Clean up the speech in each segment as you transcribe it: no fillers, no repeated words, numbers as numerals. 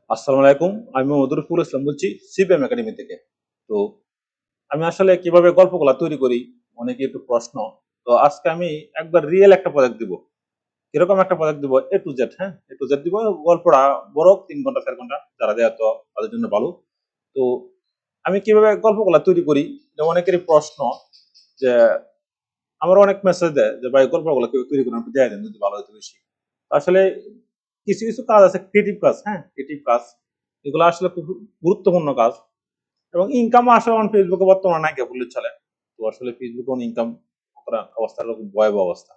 আসসালামু আলাইকুম। আমি মধুরফুল ইসলাম বলছি সিপিএম একাডেমি থেকে। তো আমি আসলে কিভাবে গল্পগুলা তৈরি করি অনেকে একটু প্রশ্ন। তো আজকে আমি একবার রিয়েল একটা প্রজেক্ট দিব। কিরকম একটা প্রজেক্ট দিব এ টু জেড, হ্যাঁ? এ টু জেড দিব। গল্পটা বড় ৩ ঘন্টা ৪ ঘন্টা যারা দেয় তো তাদের জন্য ভালো। তো আমি কিভাবে গল্পগুলা তৈরি করি এটা অনেকেরই প্রশ্ন যে আমার অনেক মেসেজ দেয় যে ভাই গল্পগুলা কেউ তৈরি করেন একটু দেয়া দেন যদি ভালো হইতো বেশি। আসলে কিছু, কিছু কাজ আছে ক্রিয়েটিভ কাজ, হ্যাঁ? ক্রিয়েটিভ কাজ। এগুলো আসলে খুব গুরুত্বপূর্ণ কাজ। এবং ইনকামও আসলে এখন ফেসবুকে বর্তমানে নাই বললে চলে। তো আসলে ফেসবুকে ইনকাম করা অবস্থাটা খুব ভয়াবহ অবস্থা।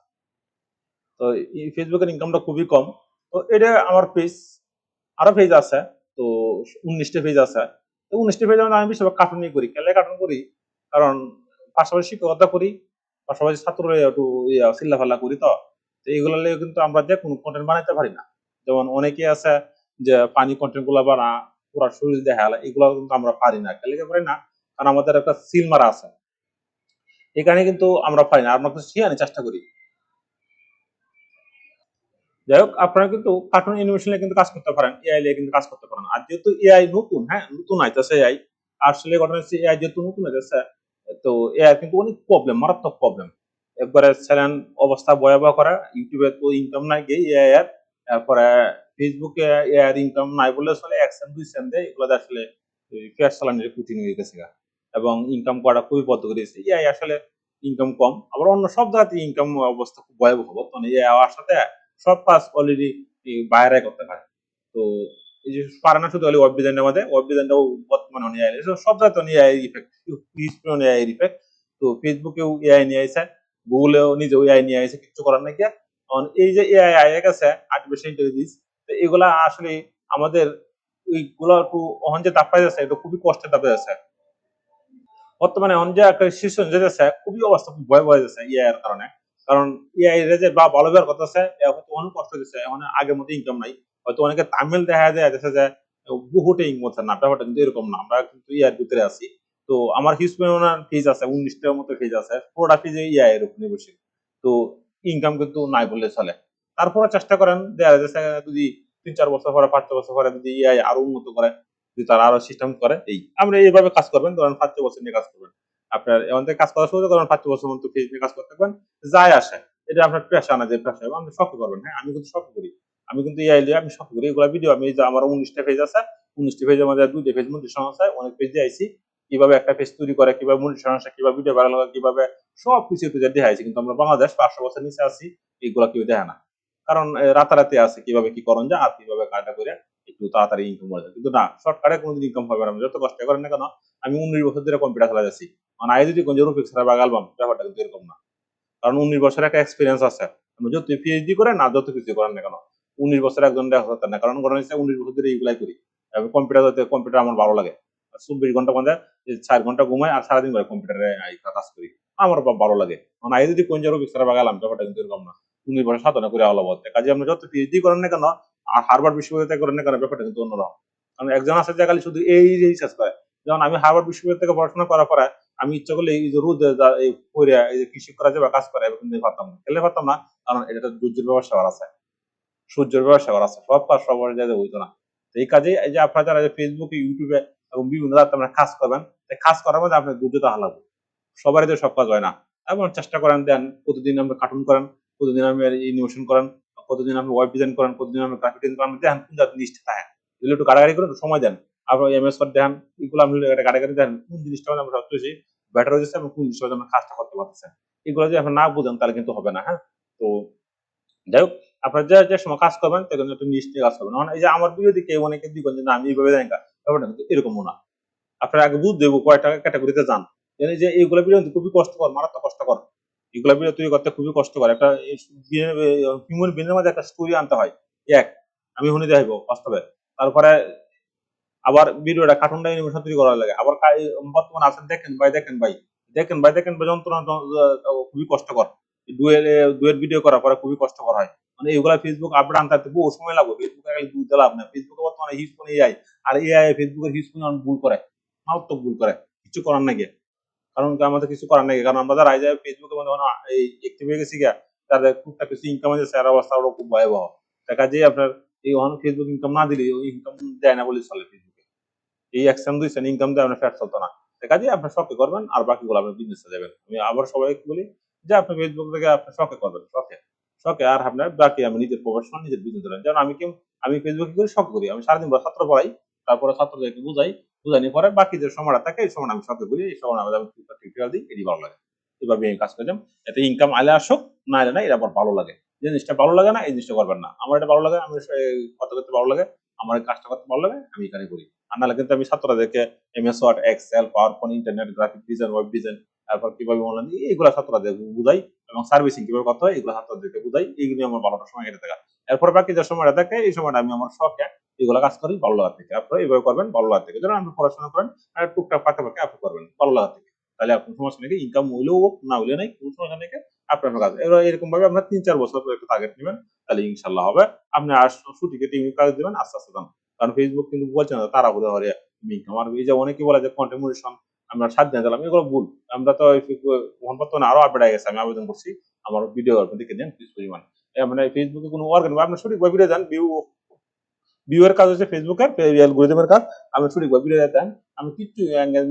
তো এই ফেসবুকের ইনকামটা খুবই কম। তো এটা আমার পেজ, আরো পেজ আছে। তো ১৯ টা পেজ আছে। তো ১৯ টা পেজের মধ্যে আমি বেশিরভাগ কার্টুনই করি। কেন কার্টুন করি? কারণ পাশাপাশি শিক্ষকতা করি। পাশাপাশি ছাত্ররা একটু চিল্লাফাল্লা করি তো। তো এগুলা লিয়ে কিন্তু আমরা যেকোনো কনটেন্ট বানাইতে পারি না। যেমন অনেকে আছে যে পানি কনটেন্ট গুলা বানা, পুরা শরীর দেখায় এগুলা কিন্তু আমরা পারি না। কেন লিগে পারি না? কারণ আমাদের একটা সিল মারা আছে। এই কারণে কিন্তু আমরা পারি না। আমরা কিন্তু শিখানোর চেষ্টা করি। যাই হোক আপনারা কিন্তু কার্টুন অ্যানিমেশন নিয়ে কিন্তু কাজ করতে পারেন, এআই নিয়ে কিন্তু কাজ করতে পারেন। আর যেহেতু এআই নতুন, হ্যাঁ, নতুন আইতেছে এআই। আসলে ঘটনা হচ্ছে এআই যেহেতু নতুন আইতেছে, তো এআই কিন্তু অনেক প্রবলেম, মারাত্মক প্রবলেম। একবারে চ্যানেল অবস্থা ভয়াবহ করা, ইউটিউবে তো ইনকাম নাই গে এআই এর। তারপরে ফেসবুকে এআই এর ইনকাম নাই বললে চলে, ১ সেন্ট ২ সেন্ট দেয়, এগুলো আসলে পেঁয়াজ চালানির কুটি নিয়ে গেছে গা। এবং ইনকাম করা খুবই বদ্ধ করে দিয়েছে। এআই আসলে ইনকাম কম। আবার অন্য সব জায়গাতে ইনকাম অবস্থা খুব ভয়াবহ। বর্তমানে এআই হওয়ার সাথে সব কাজ অলরেডি বাইরে করতে পারে। তো এই যে পারে না শুধু ওয়েব ডিজাইনের মধ্যে, ওয়েব ডিজাইনটাও বর্তমানে অনেক এআই সব জায়গাতে AI effect, PHP AI effect. তো ফেসবুকেও এআই নিয়ে আইছে, গুগলেও নিজেও এআই নিয়ে আইছে, কিছু করার নাকি। কারণ এই যে এআই আইয়ে গেছে, আর্টিফিশিয়াল ইন্টেলিজেন্স, তো এগুলা আসলে আমাদের এইগুলা একটু অহন যে দাপাই যাচ্ছে, এটা খুবই কষ্টের দাপে যাচ্ছে। বর্তমানে এখন যে একটা সিচুয়েশন যেতেছে খুবই অবস্থা খুব ভয়াবহ হয়ে যাচ্ছে এআই এর কারণে। কারণ এআই এর যে বা ভালো ব্যবহার করতেছে হয়তো অনেক কষ্ট দিচ্ছে, এখন আগের মতো ইনকাম নাই। হয়তো অনেকে তামিল দেখা যায় যাচ্ছে যে বহুটে ইনকাম হচ্ছে না, ব্যাপারটা কিন্তু এরকম না। আমরা কিন্তু এআই এর ভিতরে আছি। তো আমার হিউজ পরিমাণ ফিজ আছে, ১৯টার মতো ফিজ আছে, পুরোটা ফিজ এআই এর উপর নির্ভরশীল। তো ইনকাম কিন্তু নাই বললে চলে। তারপরে চেষ্টা করেন দেখা যাচ্ছে যদি ৩-৪ বছর পরে ৫-৬ বছর পরে যদি এআই আরো উন্নত করে, যদি তারা আরো সিস্টেম করে, এই আমরা এইভাবে কাজ করবেন, ধরেন ৫-৬ বছর নিয়ে কাজ করবেন। আপনার এখান থেকে কাজ করা শুরু করেন, ৫-৬ বছর মতো ফেজ নিয়ে কাজ করতে থাকবেন। যায় আসে, এটা আপনার পেশা না, যে পেশা আপনি শখ করবেন। হ্যাঁ, আমি কিন্তু শখ করি। আমি কিন্তু এআই লিয়ে আমি শখ করি। এগুলা ভিডিও আমি যে আমার ১৯টা পেজ আছে, ১৯টা পেজের মধ্যে ২টা পেজ মোটিভেশন আছে, অনেক পেজ দিয়ে আইছি। কিভাবে একটা পেজ তৈরি করে, কিভাবে মোটিভেশন আসে, কিভাবে ভিডিও ভাইরাল হয়, কিভাবে সবকিছু টু জেড দেখাইছি। কিন্তু আমরা বাংলাদেশ ৫০০ বছর নিচে আছি, এগুলা কেউ দেখে না। কারণ রাতারাতি আছে কিভাবে কি করণ যায় আর কিভাবে কাজটা করে একটু তাড়াতাড়ি ইনকাম করা যায়। কিন্তু না, শর্টকাটে কোনোদিন ইনকাম হবে না। যত কষ্ট করেন না কেন, আমি ১৯ বছর ধরে কম্পিউটার চালাই যাচ্ছি। মানে আই যদি কোন রফিক ছাড়া বা অ্যালবাম, ব্যাপারটা কিন্তু এরকম না। কারণ ১৯ বছরের একটা এক্সপেরিয়েন্স আছে। আপনি যত পিএইচডি করেন না যত কিছু করেন না কেন, ১৯ বছর একজন দেখা যাচ্ছে না। কারণ ঘটনা হচ্ছে ১৯ বছর ধরে এগুলাই করি। এবং কম্পিউটার আমার ভালো লাগে। ২৪ ঘন্টা মধ্যে ৪ ঘন্টা ঘুমাই আর সারাদিন করে কম্পিউটারে কাজ করি। আমার ভালো লাগে। মানে আই যদি কোন রফিক ছাড়া বা গেলাম, ব্যাপারটা কিন্তু এরকম না। ১৯ বছর সাধনা করে আলাপ হচ্ছে। কাজে আপনি যত পিএইচডি করেন না কেন, আর হার্ভার্ড বিশ্ববিদ্যালয় করেন না কেন, ব্যাপারটা কিন্তু অন্যরকম। কারণ একজন আছে যে খালি শুধু এই রিসার্চ করে। যেমন আমি হার্ভার্ড বিশ্ববিদ্যালয় থেকে পড়াশোনা করার পরে আমি ইচ্ছা করলে এই যে রোদে এই পইরা এই যে কৃষি করা যাবে, কাজ করা কিন্তু পারতাম না। খেলে পারতাম না। কারণ এটা একটা ধৈর্যের ব্যবস্থা করা আছে। সূর্যের ব্যবস্থা করা আছে। সব কাজ সবার জায়গায় হইতো না। তো এই কাজে এই যে আপনারা যারা ফেসবুকে, ইউটিউবে এবং বিভিন্ন জায়গাতে আপনারা কাজ করবেন, এই কাজ করার মধ্যে আপনার ধৈর্য থাকা লাগবে। সবারই তো সব কাজ হয় না। এবং চেষ্টা করেন দেন প্রতিদিন আপনি কার্টুন করেন, প্রতিদিন আপনি অ্যানিমেশন করেন, প্রতিদিন আপনি ওয়েব ডিজাইন করেন, প্রতিদিন আপনি গ্রাফিক ডিজাইন করেন, দেখেন কোন জায়গায় নিষ্ঠা থাকে। এগুলো একটু গাড়াগাড়ি করে একটু সময় দেন। আপনার এমএস ওয়ার্ড দেখেন, এগুলো আপনি গাড়াগাড়ি দেখেন কোন জিনিসটা মানে আমরা সবচেয়ে বেশি বেটার হয়েছে এবং কোন জিনিসটা আমরা কাজটা করতে পারতেছেন। এগুলো যদি আপনি না বুঝেন তাহলে কিন্তু হবে না, হ্যাঁ? তো যাই হোক, আপনার যে সময় কাজ করবেন তখন একটু নিশ্চয়ই কাজ করবেন। এই যে আমার ভিডিও দেখে অনেকে দিবেন যে না আমি এইভাবে জানি না, ব্যাপারটা কিন্তু এরকমও না। আপনার আগে বুঝতে হবে কয়টা ক্যাটাগরিতে যান। এই যে এইগুলা ভিডিও কিন্তু খুবই কষ্টকর, মারাত্মক কষ্টকর। এগুলা ভিডিও তৈরি করতে খুবই কষ্টকর। একটা হিউম্যান বিং এর মধ্যে একটা স্টোরি আনতে হয়। এক আমি শুনি দেখাইবো বাস্তবে। তারপরে আবার ভিডিওটা কার্টুনটা অ্যানিমেশন তৈরি করা লাগে। আবার বর্তমানে আছেন দেখেন ভাই যন্ত্রণা খুবই কষ্টকর। ডুয়েট ভিডিও করার পরে খুবই কষ্টকর হয়। মানে এগুলা ফেসবুক আপডেট আনতে বহু সময় লাগবে। ফেসবুকে খালি দুধ লাভ নাই। ফেসবুকে বর্তমানে হিউজ পরিমাণে এআই, আর এআই ফেসবুকের হিউজ পরিমাণ ভুল করে। মারাত্মক ভুল করে। কিছু করার নাই গিয়া। কারণ কি আমাদের কিছু করার নাই। কারণ আমরা যারা এই যে ফেসবুকের মধ্যে মানে এই অ্যাক্টিভ হয়ে গেছি গিয়া, তাদের টুকটাক কিছু ইনকাম হইতেছে, এর অবস্থা আরো খুব ভয়াবহ। দেখা যায় আপনার এই ফেসবুক ইনকাম না দিলে ইনকাম দেয় না বলে চলে ফেসবুকে। এই ১ সেন্ট ২ সেন্ট ইনকাম দিয়ে আপনার ফ্যাট চলতো না। কাজেই আপনি শখে করবেন আর বাকিগুলো আপনার বিজনেসে যাবেন। আমি আবার সবাইকে বলি যে আপনি ফেসবুক থেকে আপনি শখে করবেন, শখে। শখে আর আপনার বাকি আমি নিজের প্রফেশনাল নিজের বিজনেস ধরেন। যেমন আমি ফেসবুকে করি শখে করি। আমি সারাদিন ছাত্র পড়াই। তারপরে ছাত্রদেরকে বুঝাই। বুঝানোর পরে বাকি যে সময়টা থাকে এই সময়টা আমি শখে করি। এই সময়টা আমি টিউটোরিয়াল দিই, এটি ভালো লাগে। এভাবে আমি কাজ করতাম। এতে ইনকাম আইলে আসুক, না আইলে না, এটা আমার ভালো লাগে। যে জিনিসটা ভালো লাগে না এই জিনিসটা করবেন না। আমার এটা ভালো লাগে, আমি কথা করতে ভালো লাগে, আমার এই কাজটা করতে ভালো লাগে, আমি এখানে করি। আর নাহলে কিন্তু আমি ছাত্রদেরকে MS word, excel, power point, internet, graphic design, web design, তারপর কিভাবে অনলাইন এইগুলা ছাত্রদের বুঝাই এবং সার্ভিসিং কিভাবে করতে হয় এগুলো ছাত্রদেরকে বুঝাই। এইগুলো আমার ভালোটা সময় কেটে থাকে। এরপর বাকি যে সময়টা থাকে এই সময়টা আমি আমার শখে এগুলো কাজ করি ভালো লাগা থেকে। আপনারা এইভাবে করবেন ভালো লাগা থেকে। যেমন আপনি পড়াশোনা করেন আর টুকটাক ফাঁকে ফাঁকে আপনি করবেন ভালো লাগা থেকে। তাহলে আপনার সমস্যা নাকি ইনকাম হইলেও হোক না হইলে নাই কোনো সমস্যা নাকি আপনার কাজ। এবার এরকম ভাবে আপনার ৩-৪ বছর একটা টার্গেট নেবেন তাহলে ইনশাল্লাহ হবে। আপনি আর ছুটিকে টিভি কাজ দিবেন আস্তে আস্তে যান। কারণ ফেসবুক কিন্তু বলছে না তাড়াহুড়ো হরে ইনকাম। আর এই যে অনেকে বলে যে কন্টেন্ট মনিটেশন আমরা ৭ দিনে দিলাম এগুলো ভুল। আমরা তো এখন বর্তমানে আরো আপডেট হয়ে গেছে। আমি আবেদন করছি আমার ভিডিও আপনি দেখে নেন কিছু পরিমাণ। মানে ফেসবুকে কোনো অর্গান আপনি সঠিকভাবে ভিডিও দেন ভিউ এর কাজ হচ্ছে ফেসবুকের অ্যালগরিদমের কাজ। আমি সঠিকভাবে ভিডিও দেন আমি কিচ্ছু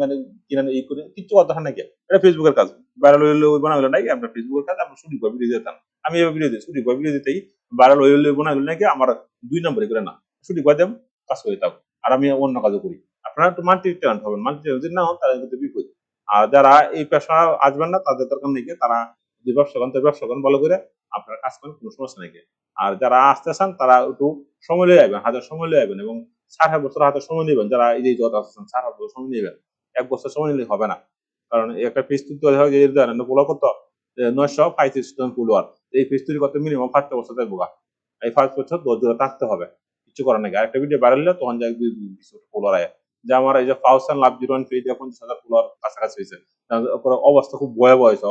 মানে কিনা এই করে কিচ্ছু কথা নাকি এটা ফেসবুকের কাজ। ভাইরাল হইলে ওই বানাইলে নাই আপনার ফেসবুকের কাজ আপনি সঠিকভাবে ভিডিও দিতেন। আমি এভাবে ভিডিও দিই সঠিকভাবে ভিডিও দিতেই ভাইরাল হইলে বানাইলে নাকি আমার ২ নম্বরে করে না। সঠিকভাবে দেন কাজ করে থাকুন। আর আমি অন্য কাজও করি। আপনারা একটু মাল্টি ট্যালেন্ট হবেন। মাল্টি ট্যালেন্ট যদি না হন তাহলে কিন্তু বিপদ। আর যারা এই পেশা আসবেন না তাদের দরকার নেই তারা যদি ব্যবসা করেন তো ব্যবসা করেন ভালো করে আপনারা কাজ করেন কোনো সমস্যা নেই। আর যারা আসতে চান তারা একটু সময় লয়ে আইবেন, হাতে সময় লয়ে আইবেন এবং ৬০ বছর হাতে সময় নিবেন। যারা এই যে যত আসছেন ৬০ বছর সময় নিবেন। ১ বছর সময় নিলে হবে না। কারণ একটা পেজ তুলতে হয় যে জানেন ফলোয়ার কত ৯৩৫ জন ফলোয়ার। এই পেজ তৈরি করতে মিনিমাম ৫ টা বছর লাগবে। এই ৫ বছর ধৈর্য ধরে থাকতে হবে। কিছু করার নাই। আরেকটা ভিডিও ভাইরাল হলে তখন যাই ২০ ফলোয়ার আয়। যে আমার এই যে ফাউসান লাভ ০১ পেজে ৫০,০০০ ফলোয়ার কাছাকাছি হইছে। তারপরে অবস্থা খুব ভয়াবহ হইছে।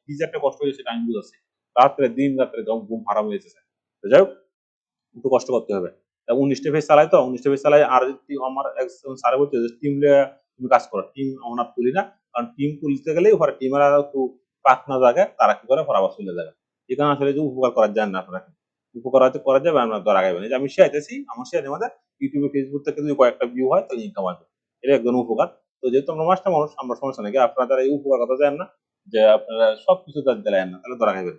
কি যে একটা কষ্ট হইছে সেটা আমি বুঝাচ্ছি। রাত্রে দিন রাত্রে ঘুম হারাম হয়ে গেছে। তো যাই হোক একটু কষ্ট করতে হবে। ১৯ টা পেজ চালাই তো ১৯ টা পেজ চালাই আর আমার একজন স্যারে বলছে যে টিম লইয়া তুমি কাজ করো। টিম আমরা তুলি না। কারণ টিম তুলতে গেলেই পরে টিমের আর একটু পাক না জাগে তারা কি করে পরে আবার চলে যায়। এই কারণে আসলে যে উপকার করা যায় না আপনারা। উপকার হয়তো করা যাবে আমরা তো আগাইবেন। এই যে আমি শিখাইতেছি আমার শেয়ারের মধ্যে YouTube, Facebook থেকে যদি কয়েকটা ভিউ হয় তাহলে ইনকাম আসবে। এটা একদম উপকার। তো যেহেতু আমরা মাস্টার মানুষ আমরা সমস্যা নাই। আপনারা যারা এই উপকার কথা জানেন না যে আপনারা সবকিছু দিলেন না তাহলে ধরা খাইবেন।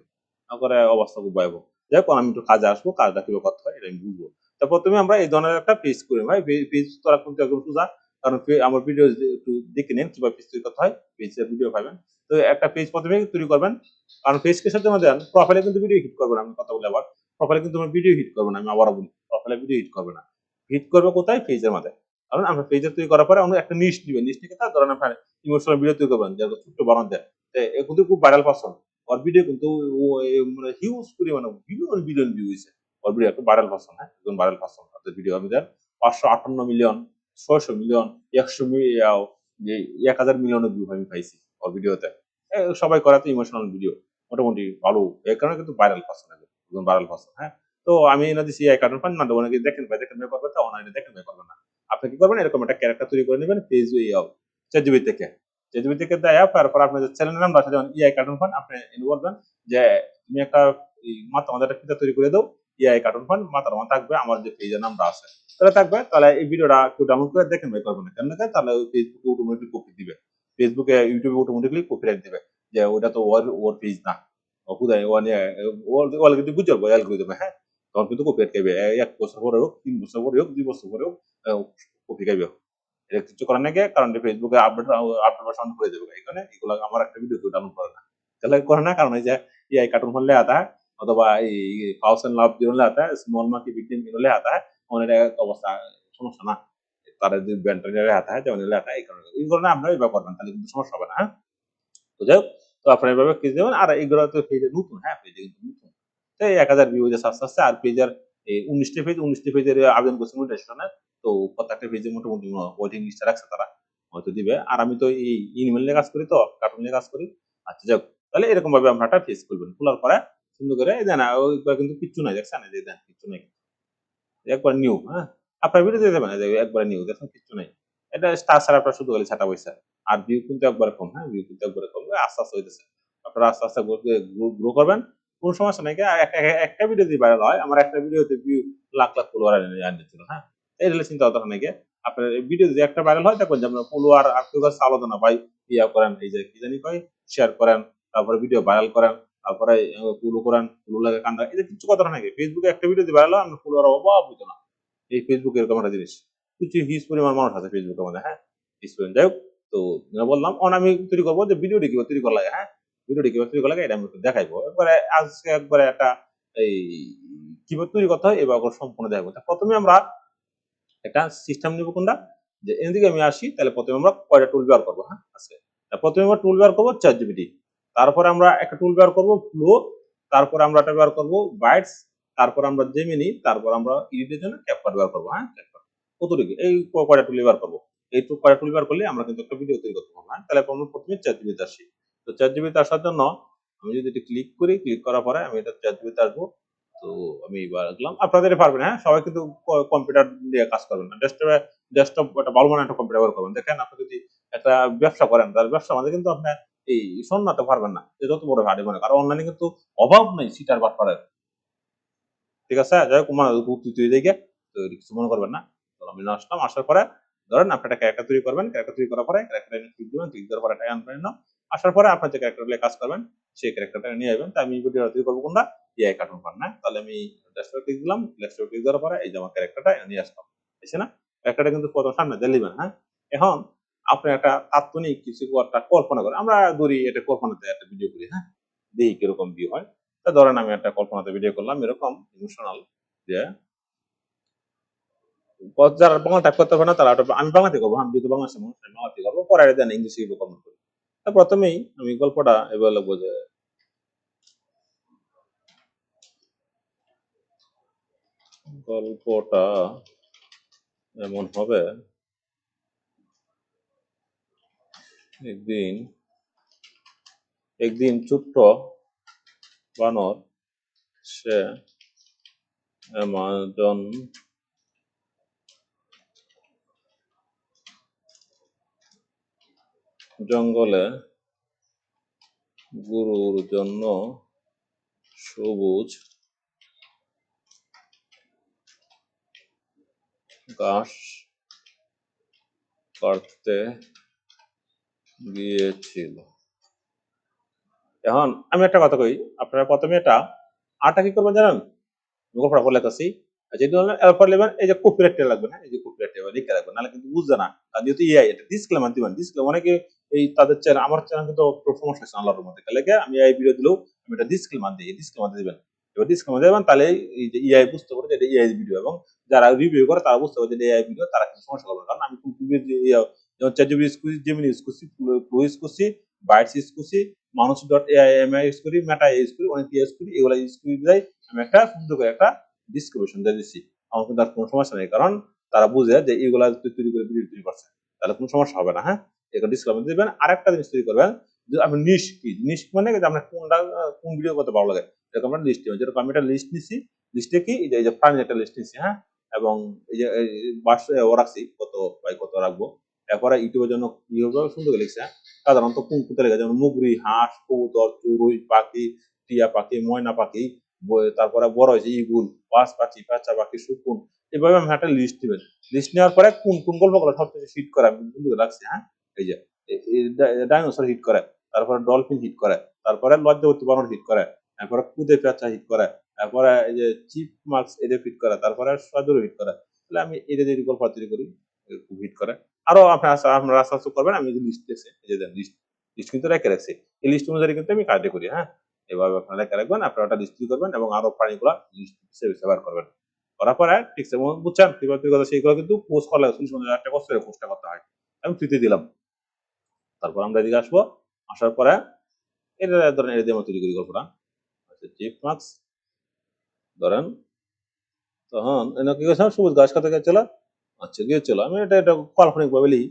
তারপরে অবস্থা খুব ভয়াবহ। যাই হোক আমি একটু কাজে আসবো। কাজটা কিভাবে করতে হয় এটা আমি বুঝবো। তো ১ম এ আমরা এই ধরনের একটা পেজ করি ভাই। পেজ করা কিন্তু একদম সোজা। কারণ আমার ভিডিও একটু দেখে নিন কিভাবে পেজ তৈরি করতে হয়। পেজের ভিডিও পাবেন। তো একটা পেজ ১ম এ তৈরি করবেন। কারণ পেজ কিসের জন্য দেন? প্রোফাইলে কিন্তু ভিডিও হিট করবে না। আমি কথা বলি আবার। প্রোফাইলে কিন্তু আমার ভিডিও হিট করবে না। আমি আবারও বলি। প্রোফাইলে ভিডিও হিট করবে না। হিট করবে কোথায়? পেজের মাঝে। কারণ আপনার পেজে তৈরি করার পরে আমরা একটা নিশ নিবেন। নিশ থেকে তার ধরেন আপনার ইমোশনাল ভিডিও তৈরি করবেন। যেটা ছোট্ট বানান দেয়। এ কিন্তু খুব ভাইরাল পারসন। ওর ভিডিও কিন্তু ও মানে হিউজ পরিমাণে বিলিয়ন বিলিয়ন ভিউ হইছে। ওর ভিডিও একটা ভাইরাল পারসন হ্যাঁ? একজন ভাইরাল পারসন। ওদের ভিডিও আমি দেন ৫৫৮ মিলিয়ন, ৬০০ মিলিয়ন, ১০০ ১,০০০ মিলিয়নের ভিউ আমি পাইছি ওর ভিডিওতে। সবাই করে তো ইমোশনাল ভিডিও। মোটামুটি ভালো। এই কারণে কিন্তু ভাইরাল পারসন একজন ভাইরাল পারসন, হ্যাঁ? তো আমি এনে দিছি এআই কার্টুন ফান্ড না অনেকে দেখেন ভাই করবে তো অনলাইনে দেখেন ভাই করবেন না। আপনি কি করবেন এরকম একটা ক্যারেক্টার তৈরি করে নিবেন পেজ ChatGPT থেকে। ChatGPT থেকে দেয়া তারপর আপনাদের চ্যানেলের নাম রাখা যেমন এআই কার্টুন ফান্ড আপনি এনে বলবেন যে তুমি একটা মাথা মাথার একটা ফিতা তৈরি করে দাও এআই কার্টুন ফান্ড মাথার মধ্যে থাকবে আমার যে পেজের নামটা আছে। তাহলে থাকবে তাহলে এই ভিডিওটা কেউ ডাউনলোড করে দেখেন ভাই করবেন না। কেন দেখেন তাহলে ওই ফেসবুকে অটোমেটিক কপি দিবে। ফেসবুকে ইউটিউবে অটোমেটিক্যালি কপিরাইট দিবে। যে ওটা তো ওর পেজ না। ও খুদাই ও নিয়ে ও কিন্তু বুঝে যাবো অ্যালগরিদম হ্যাঁ? তখন কিন্তু কপিরাইট খাইবে। ১ বছর পরে হোক, ৩ বছর পরে হোক, ২ বছর পরে হোক কপি খাইবে। এটা কিছু করার নাই কারণ ফেসবুকে আপডেট ভার্সন হয়ে যাবে। এখানে এগুলা আমার একটা ভিডিও কেউ ডাউনলোড করে না। তাহলে করে না কারণ এই যে एआई कार्टून फोन ले आता है অথবা এই পাউস এন্ড লাভ জিরো ले आता है স্মল মার্কি বিগ টিম ले आता है অনেক অবস্থা সমস্যা না তারা যদি ব্যান্ড ले आता है যেমন ले आता है এই কারণে আমরা এভাবে করবেন তাহলে কিন্তু সমস্যা হবে না হ্যাঁ তো যাই হোক তো আপনারা এভাবে ক্লিক দেবেন আর এইগুলো তো পেজে নতুন হ্যাঁ পেজে কিন্তু নতুন তো এই ১,০০০ ভিউ যে আস্তে আস্তে আর পেজের এই ১৯টা পেজের আবেদন করছে মনিটাইজেশনের তো প্রত্যেকটা পেজে মোটামুটি ওয়েটিং লিস্টে রাখছে তারা হয়তো দিবে আর আমি তো এই ইমেল নিয়ে কাজ করি তো কার্টুন নিয়ে কাজ করি আচ্ছা যাক তাহলে এরকম ভাবে আপনারা একটা ফেস করবেন খোলার পরে সুন্দর করে এই দেন ওইগুলো কিন্তু কিচ্ছু নাই দেখছেন এই যে দেন কিচ্ছু নাই একবার নিউ হ্যাঁ আপনার ভিডিও দিয়ে দেবেন যে একবারে নিউ দেখুন কিচ্ছু নাই এটা স্টার ছাড়া আপনার শুধু খালি ছাটা পয়সা আর ভিউ কিন্তু একবারে কম হ্যাঁ ভিউ কিন্তু একবারে কম আস্তে আস্তে হইতেছে আপনারা আস্তে আস্তে গ্রো করবেন কোন সমস্যা নাই, একটা ভিডিও যদি ভাইরাল হয়, আমার একটা ভিডিওতে ভিউ লাখ লাখ ফলোয়ার আনছিল, হ্যাঁ, এই রিলে চিন্তা ভাবনা নাকি আপনার ভিডিও যদি একটা ভাইরাল হয়, দেখবেন যে আপনার ফলোয়ার আর কেউ কাছে আলাদা না ভাই, ইয়া করেন, এই যে কি জানি কয়, শেয়ার করেন, তারপরে ভিডিও ভাইরাল করেন, তারপরে ফলো করেন, ফলো লাগে কান্দা, এই যে কিছু কথা নাকি ফেসবুকে একটা ভিডিও যদি ভাইরাল হয়, আপনার ফলোয়ার অভাব হইতো না। এই ফেসবুক এরকম একটা জিনিস, কিছু হিউজ পরিমাণ মানুষ আছে ফেসবুকের মধ্যে, হ্যাঁ, হিউজ পরিমাণ। যাই হোক, তো বললাম আমি তৈরি করবো যে ভিডিওটি কিভাবে তৈরি করা লাগে, হ্যাঁ, ভিডিওটি কিভাবে তৈরি করা লাগে এটা আমি একটু দেখাইবো একবারে, আজকে একবারে একটা এই কিভাবে তৈরি করতে হয় এবার সম্পূর্ণ দেখাবো। প্রথমে আমরা একটা সিস্টেম নিব কোনটা, যে এদিকে আমি আসি, তাহলে প্রথমে আমরা কয়টা টুল ব্যবহার করবো, হ্যাঁ, আজকে প্রথমে আমরা টুল ব্যবহার করবো চ্যাট জিপিটি, তারপরে আমরা একটা টুল ব্যবহার করবো ফ্লো, তারপরে আমরা একটা ব্যবহার করবো বাইটস, তারপর আমরা জেমিনি, তারপর আমরা এডিটের জন্য ক্যাপকাট ব্যবহার করবো, হ্যাঁ, ক্যাপকাট। কতটুকু এই কয়টা টুল ব্যবহার করবো, এই কয়টা টুল ব্যবহার করলে আমরা কিন্তু একটা ভিডিও তৈরি করতে পারবো, হ্যাঁ। তাহলে আমরা প্রথমে চ্যাট জিপিটি আসি। তো চ্যাট জিপিটি আসার জন্য আমি যদি এটা ক্লিক করি, ক্লিক করার পরে আমি এটা চ্যাট জিপিটি আসবো। তো আমি এবার গেলাম, আপনাদের পারবেন, হ্যাঁ, সবাই কিন্তু কম্পিউটার দিয়ে কাজ করবেন না, ডেস্কটপ একটা ভালো মানের একটা কম্পিউটার ব্যবহার করবেন। দেখেন আপনি যদি একটা ব্যবসা করেন, তার ব্যবসা আমাদের কিন্তু আপনি এই শোনাতে পারবেন না, যে যত বড় হাড়ি মনে, কারণ অনলাইনে কিন্তু অভাব নেই সিটার বাটপারের, ঠিক আছে। যাই হোক, মানে তৈরি দেখে তো কিছু মনে করবেন না। তো আমি আসলাম, আসার পরে ধরেন আপনি একটা ক্যারেক্টার তৈরি করবেন, ক্যারেক্টার তৈরি করার পরে ক্যারেক্টার ক্লিক দিবেন, ক্লিক দেওয়ার পরে এটা আনবেন, আসার পরে আপনার যে ক্যারেক্টার কাজ করবেন সেই ক্যারেক্টারটা নিয়ে আসবেন। তাই আমি ভিডিও তৈরি করবো কোনটা, এআই কার্টুন ফান, না, তাহলে আমি ড্যাশবোর্ডে ক্লিক দিলাম, ড্যাশবোর্ডে ক্লিক দেওয়ার পরে এই যে আমার ক্যারেক্টারটা নিয়ে আসলাম, এসে না ক্যারেক্টারটা কিন্তু প্রথম সামনে দিয়ে নেবেন, হ্যাঁ। এখন আপনি একটা তাৎক্ষণিক কিছু একটা কল্পনা করেন, আমরা ধরি এটা কল্পনাতে একটা ভিডিও করি, হ্যাঁ, দেখি কিরকম ভিউ হয়। তা ধরেন আমি একটা কল্পনাতে ভিডিও করলাম এরকম ইমোশনাল, যে যারা বাংলা টাইপ করতে পারে না তারা আমি বাংলাতে করবো, আমি যেহেতু বাংলাদেশের মানুষ আমি বাংলাতে করবো, পরে দেন ইংলিশে কমেন্ট করি। প্রথমেই আমি গল্পটা এবার লাগবো যে গল্পটা এমন হবে, একদিন একদিন ছোট্ট বানর সে অ্যামাজন জঙ্গলে গুরুর জন্য সবুজ ঘাস কাটতে গিয়েছিল। এখন আমি একটা কথা কই, আপনারা প্রথমে এটা আরটা কি করবেন জানেন, গল্পটা বলে কাছি, যদি এরপর নেবেন এই যে কপিরাইট লাগবে না, এই যে কপিরাইট লিখে রাখবেন, নাহলে কিন্তু বুঝবে না। আর যেহেতু এআই, এটা ডিসক্লেমার দিবেন, ডিসক্লেমার অনেকে এই তাদের চ্যানেল, আমার চ্যানেল কিন্তু প্রমোশন হয়েছে আল্লাহর মধ্যে, তাহলে আমি এই ভিডিও দিলেও আমি এটা ডিসক্লেমার দিই, ডিসক্লেমার দিবেন। এবার ডিসক্লেমার দেবেন, তাহলে এই যে এআই বুঝতে পারে যে এটা এআই ভিডিও, এবং যারা রিভিউ করে তারা বুঝতে পারে যে এআই ভিডিও, তারা কিছু সমস্যা করবে না। কারণ আমি যেমন চ্যাটজিপিটি ইউজ করছি, জেমিনি ইউজ করছি, ফ্লো ইউজ করছি, বাইটস ইউজ করছি, মানুষ ডট এআই এমআই ইউজ করি, মেটা ইউজ করি, অনেক ইউজ করি, এগুলা ইউজ করি যাই আমি একটা সুন্দর করে একটা ডিসক্রিপশন দিয়ে দিচ্ছি। আমার কিন্তু আর কোনো সমস্যা নেই, কারণ তারা বুঝে যে এইগুলা তৈরি করে ভিডিও তৈরি করছে, তাহলে কোনো সমস্যা হবে না, হ্যাঁ। এগুলো ডিসক্লেমার দিবেন। আরেকটা জিনিস তৈরি করবেন, যে আপনি নিশ কি নিশ মানে যে আপনার কোনটা কোন ভিডিও করতে ভালো লাগে, এরকম একটা লিস্ট দিবেন। যেরকম আমি একটা লিস্ট নিছি, লিস্টে কি এই যে প্রাণীর একটা লিস্ট নিছি, হ্যাঁ, এবং এই যে বাস ও রাখছি কত বাই কত রাখবো। এরপরে ইউটিউবের জন্য কি হবে সুন্দর করে লিখছে, হ্যাঁ? সাধারণত কোন কোথায় লেখা, যেমন মুগরি, হাঁস, কবুতর, চড়ুই পাখি, টিয়া পাখি, ময়না পাখি, তারপরে বড় হয়েছে ইগুল, বাজ পাখি, পেঁচা পাখি, শকুন, এভাবে আমি একটা লিস্ট দিবেন। লিস্ট নেওয়ার পরে কোন কোন গল্পগুলো সবচেয়ে হিট করে আমি বন্ধু রাখছি, হ্যাঁ, এই যে ডাইনোসর হিট করে, তারপরে ডলফিন হিট করে, তারপরে লজ্জাবতী বানর হিট করে, তারপরে কুদে পেঁচা হিট করে, তারপরে এই যে চিপ মার্কস এদের হিট করে, তারপরে সজুর হিট করে। তাহলে আমি এদের যদি গল্প তৈরি করি খুব হিট করে। আরো আপনারা আস্তে আস্তে করবেন, আমি লিস্ট দেখছি এই যে লিস্ট লিস্ট কিন্তু রেখে রাখছি, এই লিস্ট অনুযায়ী কিন্তু আমি কাজটা করি, হ্যাঁ। এভাবে আপনারা রেখে রাখবেন, আপনারা একটা লিস্ট করবেন এবং আরো প্রাণীগুলা লিস্ট ব্যবহার করবেন। করার পরে ঠিক আছে বুঝছেন কিভাবে তৈরি করতে, সেইগুলো কিন্তু পোস্ট করা লাগে 40,000 টাকা কষ্ট করে পোস্টটা করতে হয়। আমি ফ্রিতে দিলাম। তারপর আমরা এদিকে আসবো, আসার পরে এটা ধরেন এটা দিয়ে আমরা তৈরি করি গল্পটা, আচ্ছা চিপ মার্কস ধরেন, তখন এনে কি করছিলাম, সবুজ ঘাস খাতে গেছিল, আচ্ছা গিয়েছিল, আমি এটা কাল্পনিক ভাবে লিখি।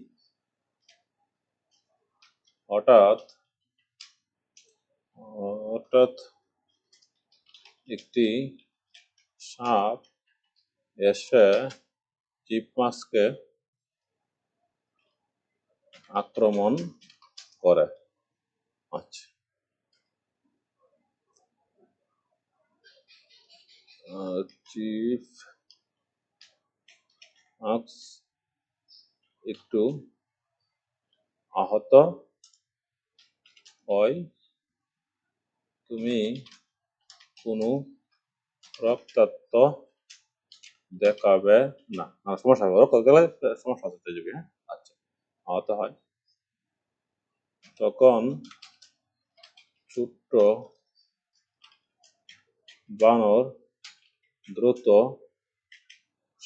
হঠাৎ হঠাৎ একটি সাপ এসে চিপমাসকে আক্রমণ করে। আচ্ছা, চিফ মার্কস একটু আহত হয়, তুমি কোনো রক্তাক্ত দেখাবে না। সমস্যা হবে, রক্ত দেখলে সমস্যা হতে যাবে। হ্যাঁ, আচ্ছা, আহত হয় তখন ছোট্ট বানর দ্রুত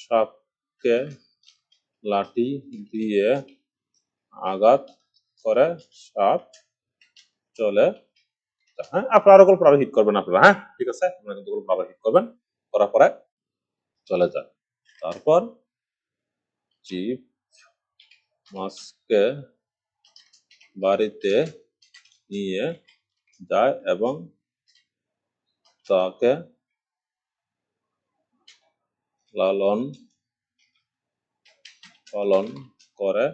সাপকে লাঠি দিয়ে আঘাত করে সাপ চলে যায়। হ্যাঁ, আপনারা আরো গল্প আরো হিট করবেন আপনারা। হ্যাঁ, ঠিক আছে, আপনারা কিন্তু গল্প আরো হিট করবেন, করার পরে চলে যায়। তারপর চিপ মাছকে বাড়িতে নিয়ে যায় এবং তাকে লালন পালন করে,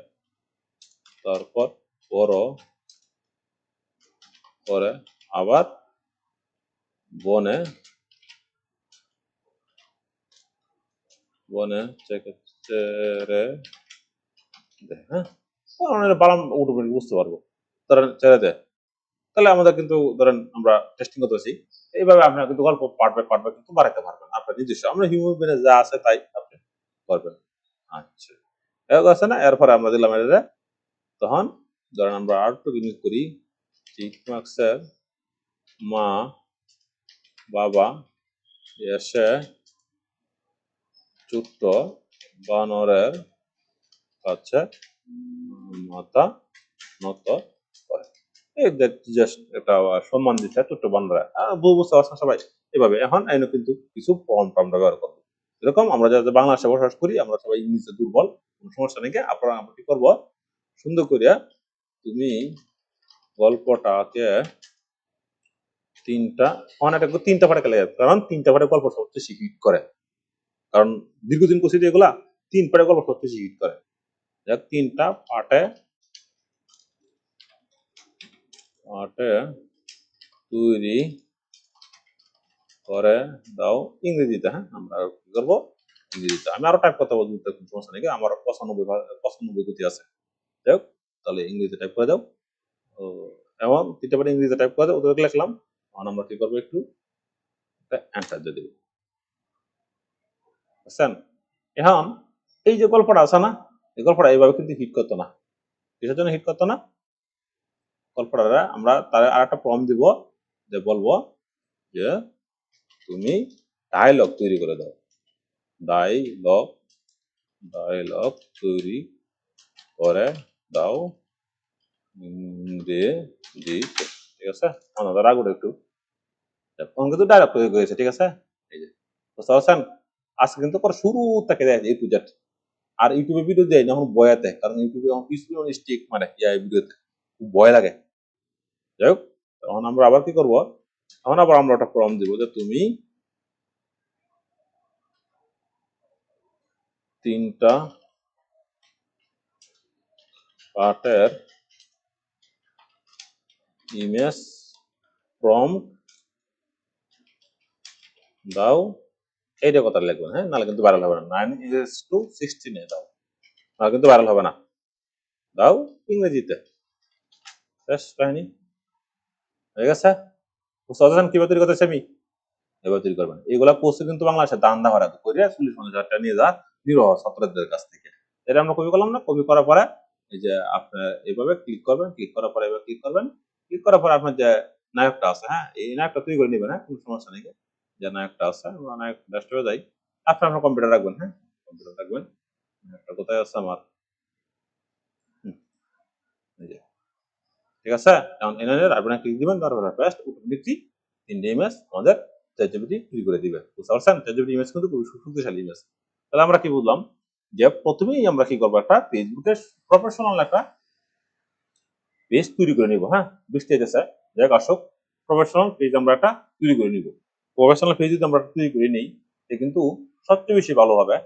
তারপর বড় করে আবার বনে বনে ছেড়ে দেয়। হ্যাঁ, বালাম অটোমেটিক বুঝতে পারবো, ধরেন ছেড়ে দেয়। তাহলে আমাদের কিন্তু ধরেন আমরা টেস্টিং করতেছি, এইভাবে আপনারা কিন্তু গল্প পার্ট কিন্তু বাড়াইতে পারবেন আপনার নিজস্ব। আমরা হিউম্যান ব্রেনে যা আছে তাই আপনি করবেন। আচ্ছা, এরকম আছে না? এরপরে আমরা দিলাম এটা, তখন ধরেন আমরা আর একটু ইউনিক করি। চিকমাক্সের মা বাবা এসে ছোট্ট বানরের কাছে মাথা নত করে। এই জাস্ট একটা সম্মান দিচ্ছে ছোট্ট বানরা। বুঝতে পারছেন সবাই? এভাবে এখন এনে কিন্তু কিছু ফর্ম আমরা ব্যবহার করবো। এরকম আমরা যারা বাংলাদেশে বসবাস করি, আমরা সবাই ইংলিশে দুর্বল, কোনো সমস্যা নেই। আপনারা আমরা কি করবো, সুন্দর করিয়া তুমি গল্পটাকে তিনটা পাঠে গেলে, কারণ তিনটা পাঠে গল্প সবচেয়ে হিট করে, কারণ দীর্ঘদিন করছি যে এগুলা, 3 পাঠে গল্প সবচেয়ে হিট করে। তিনটা পাঠে পাঠে তৈরি করে দাও ইংরেজিতে। হ্যাঁ, আমরা কি করবো, ইংরেজিতে। আমি আরো টাইপ করতে বলতে কোনো সমস্যা নেই, আমার 95 গতি আছে। যাই হোক, তাহলে ইংরেজিতে টাইপ করে দাও। এবং 3টা পাঠে ইংরেজিতে টাইপ করে দাও, ওদেরকে লিখলাম। এখন আমরা কি করবো, একটু অ্যান্সার দিয়ে দেবো, বুঝছেন? এখন এই যে গল্পটা আছে না, এই গল্পটা এইভাবে কিন্তু হিট করতো না। কিসের জন্য হিট করতো না? গল্পটা আমরা তার আর একটা ফর্ম দিব, যে বলবো যে তুমি ডায়লগ তৈরি করে দাও, ডায়লগ ডায়লগ তৈরি করে দাও ইংরেজিতে। ঠিক আছে, আমাদের আগুন একটু কিন্তু ডায়লগ তৈরি করেছে। ঠিক আছে, এই যে বুঝতে পারছেন? আজকে কিন্তু শুরু থেকে দেয় এই টু জেড। আর ইউটিউবে ভিডিও দেয় যখন বয়াতে, কারণ ইউটিউবে এখন কিছু স্টিক মানে এই ভিডিওতে খুব ভয় লাগে। যাই হোক, তখন আমরা আবার কি করবো, তখন আবার আমরা একটা ফর্ম দিব যে তুমি 3টা পার্টের ইমেজ ফ্রম দাও। এইটা কথা লিখবেন, হ্যাঁ, নাহলে কিন্তু ভাইরাল হবে না। 9:16 দাও, নাহলে কিন্তু ভাইরাল হবে না। দাও ইংরেজিতে। শেষ কাহিনী হয়ে গেছে। বুঝতে পারছেন কিভাবে তৈরি করতেছি আমি? এবার তৈরি করবেন। এগুলা পোস্ট কিন্তু বাংলাদেশে দান্দা করা করে 40-50 হাজার টাকা নিয়ে যা নিরহ ছাত্রদের কাছ থেকে। এটা আমরা কপি করলাম না, কপি করার পরে এই যে আপনার এইভাবে ক্লিক করবেন, ক্লিক করার পরে এবার ক্লিক করবেন, ক্লিক করার পরে আপনার যে নায়কটা আছে, হ্যাঁ, এই নায়কটা তৈরি করে নেবেন। হ্যাঁ, কোনো সমস্যা নেই। যে নায়কটা আছে, আমরা নায়ক ডেস্কটপে যাই। আপনার কম্পিউটার রাখবেন। হ্যাঁ, কম্পিউটার রাখবেন। নায়কটা কোথায় আছে আমার? এই যে, ঠিক আছে। এখন এনে আপনারা ক্লিক দিবেন, তারপরে পেস্ট, অটোমেটিকলি 3টে ইমেজ আমাদের চ্যাটজিপিটি তৈরি করে দিবে। বুঝতে পারছেন? চ্যাটজিপিটি ইমেজ কিন্তু খুবই শক্তিশালী ইমেজ। তাহলে আমরা কি বুঝলাম, যে প্রথমেই আমরা কি করবো, একটা ফেসবুকের প্রফেশনাল একটা পেজ তৈরি করে নিব। হ্যাঁ, বুঝতে পেরেছে? যাই হোক, আসুক, প্রফেশনাল পেজ আমরা একটা তৈরি করে নিব। প্রফেশনাল পেজ যদি আমরা তৈরি করে নিই, সে কিন্তু সবচেয়ে বেশি ভালো হবে।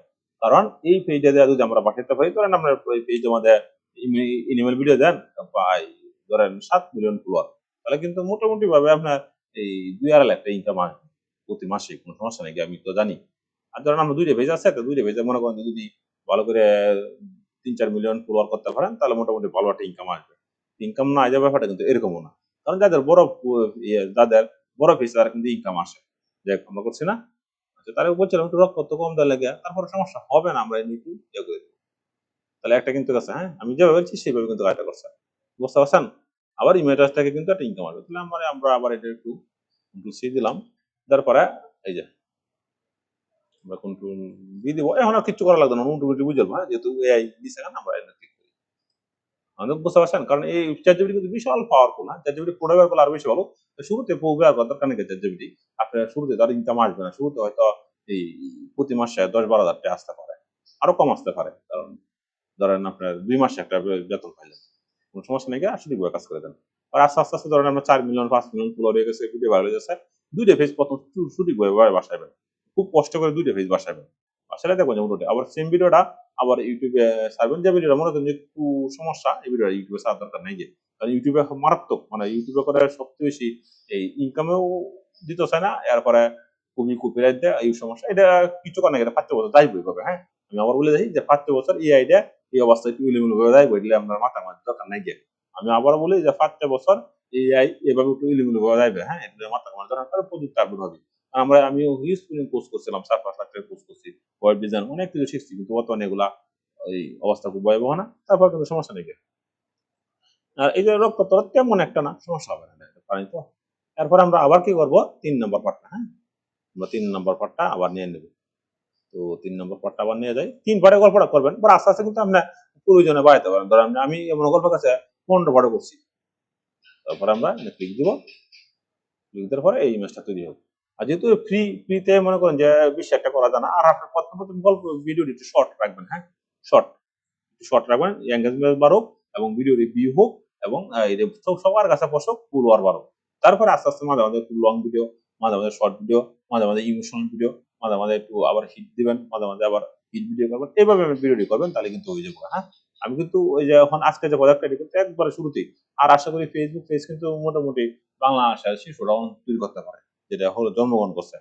কারণ এই পেজে দেওয়া যদি আমরা পাঠাতে পারি, ধরেন আমরা এই পেজের মধ্যে ইমেল ভিডিও দেন বা ধরেন 7 মিলিয়ন ফলোয়ার, তাহলে কিন্তু মোটামুটি ভাবে আপনার এই 2-2.5 লাখ টাকা ইনকাম আসবে। প্রতি মাসে, কোনো সমস্যা নেই, আমি তো জানি। আর ধরেন আপনার 2 টা পেজ আছে, তো 2 টা পেজে মনে করেন যদি ভালো করে 3-4 মিলিয়ন ফলোয়ার করতে পারেন, তাহলে মোটামুটি ভালো একটা ইনকাম আসবে। ইনকাম না আসবে ব্যাপারটা কিন্তু এরকমও না। কারণ যাদের বড় যাদের বড় পেজ তারা কিন্তু ইনকাম আসে। যে আমরা করছি না? আচ্ছা, তারা বলছিলাম একটু রক্ত কম দেওয়ার লাগে, তারপরে সমস্যা হবে না, আমরা এমনি একটু ইয়ে করে দিব। তাহলে একটা কিন্তু আছে, হ্যাঁ? আমি যেভাবে বলছি সেভাবে কিন্তু কাজটা করছে। বুঝতে পারছেন? আবার ইমেল অ্যাড্রেস থেকে কিন্তু একটা ইনকাম আসবে। তাহলে আমরা আবার এটা একটু কন্ট্রোল সি দিলাম। দেওয়ার পরে এই যে আমরা কন্ট্রোল ভি দিব। এখন আর কিচ্ছু করা লাগবে না। অটোমেটিক বুঝে যাবো, হ্যাঁ? যেহেতু এআই দিছে না, আমরা এটা ক্লিক করি। মানে বুঝতে পারছেন? কারণ এই ChatGPT কিন্তু বিশাল পাওয়ারফুল, হ্যাঁ? ChatGPT প্রো ব্যবহার করলে আরো বেশি ভালো। তো শুরুতে প্রো ব্যবহার করার দরকার নেই ChatGPT। আপনার শুরুতে তার ইনকাম আসবে না। শুরুতে হয়তো এই প্রতি মাসে ১০-১২ হাজার টাকা আসতে পারে। আরো কম আসতে পারে। কারণ ধরেন আপনার ২ মাসে একটা বেতন পাইলেন। কোন সমস্যা নাই, সঠিকভাবে কাজ করে দেন। আর আস্তে আস্তে ধরেন আপনার ৪ মিলিয়ন ৫ মিলিয়ন ফলোয়ার হয়ে গেছে, ভিডিও ভাইরাল হয়ে গেছে। ২ টা পেজ প্রথম সঠিকভাবে বাসাইবেন। খুব কষ্ট করে ২ টা পেজ বাসাইবেন। বাসাইলে দেখবেন যে উন্নতি। আবার সেম ভিডিওটা আবার ইউটিউবে ছাড়বেন, যে ভিডিওটা মনে করেন যে একটু সমস্যা, এই ভিডিওটা ইউটিউবে ছাড়ার দরকার নাই যে। কারণ ইউটিউবে এখন মারাত্মক, মানে ইউটিউবে করে সবচেয়ে বেশি এই ইনকামেও দিতে চায় না। এরপরে খুবই কপিরাইট দেয়, এই সমস্যা। এটা কিছু করার নাই, এটা ৫ বছর যাইবই এভাবে, হ্যাঁ? আমি আবার বলে দেই যে ৫ বছর এআই দিয়ে এই অবস্থায় একটু এলোমেলো ভাবে যাইবো, এগুলো আপনার মাথার মধ্যে দরকার নাই যে। আমি আবারও বলি যে ৫ বছর এআই এভাবে একটু এলোমেলো ভাবে যাইবে, হ্যাঁ? এগুলো মাথার মধ্যে দরকার করে প্রযুক্তি আপগ্রেড হবে। আমিও হিউজ পরিমাণ কোর্স করছিলাম, ৪-৫ লাখ টাকার কোর্স করছি। ওয়েব ডিজাইন অনেক কিছু শিখছি, কিন্তু বর্তমানে এগুলা এই অবস্থা খুব ভয়াবহ না। তারপর কিন্তু সমস্যা নেই। আর এই যে রোগ প্রতিরোধ তেমন একটা না, সমস্যা হবে না, এটা পারি তো। এরপর আমরা আবার কি করব, ৩ নম্বর পার্টটা, হ্যাঁ? আমরা ৩ নম্বর পার্টটা আবার নিয়ে নেব। তো ৩ নম্বর পার্টটা আবার নিয়ে যাই। ৩ পার্টের গল্পটা করবেন। পরে আস্তে আস্তে কিন্তু আপনার প্রয়োজনে বাড়াইতে পারেন। ধরেন আমি এমন গল্পের কাছে ১৫ পার্টও করছি। তারপরে আমরা ক্লিক দিব। ক্লিক দেওয়ার পরে এই ইমেজটা তৈরি হবে। আর যেহেতু ফ্রিতে মনে করেন যে বেশি একটা করা যায় না। আর আপনার প্রথম গল্প ভিডিওটি একটু শর্ট রাখবেন, হ্যাঁ? শর্ট। শর্ট রাখবেন, এঙ্গেজমেন্ট বাড়ুক এবং ভিডিও রিভিউ হোক এবং সবার কাছে পৌঁছুক, ফলোয়ার বাড়ুক। তারপরে আস্তে আস্তে মাঝে মাঝে একটু লং ভিডিও, মাঝে মাঝে শর্ট ভিডিও, মাঝে মাঝে ইমোশনাল ভিডিও, মাঝে মাঝে একটু আবার হিট দিবেন, মাঝে মাঝে আবার হিট ভিডিও করবেন। এভাবে ভিডিওটি করবেন, তাহলে কিন্তু হয়ে যাবে, হ্যাঁ? আমি কিন্তু ওই যে এখন আজকে যে পদক্ষেপটা, এটা কিন্তু একবারে শুরুতেই। আর আশা করি ফেসবুক পেজ কিন্তু মোটামুটি বাংলাদেশের শীর্ষ রাউন্ড তৈরি করতে পারে, যেটা হলো জন্মগ্রহণ করছে।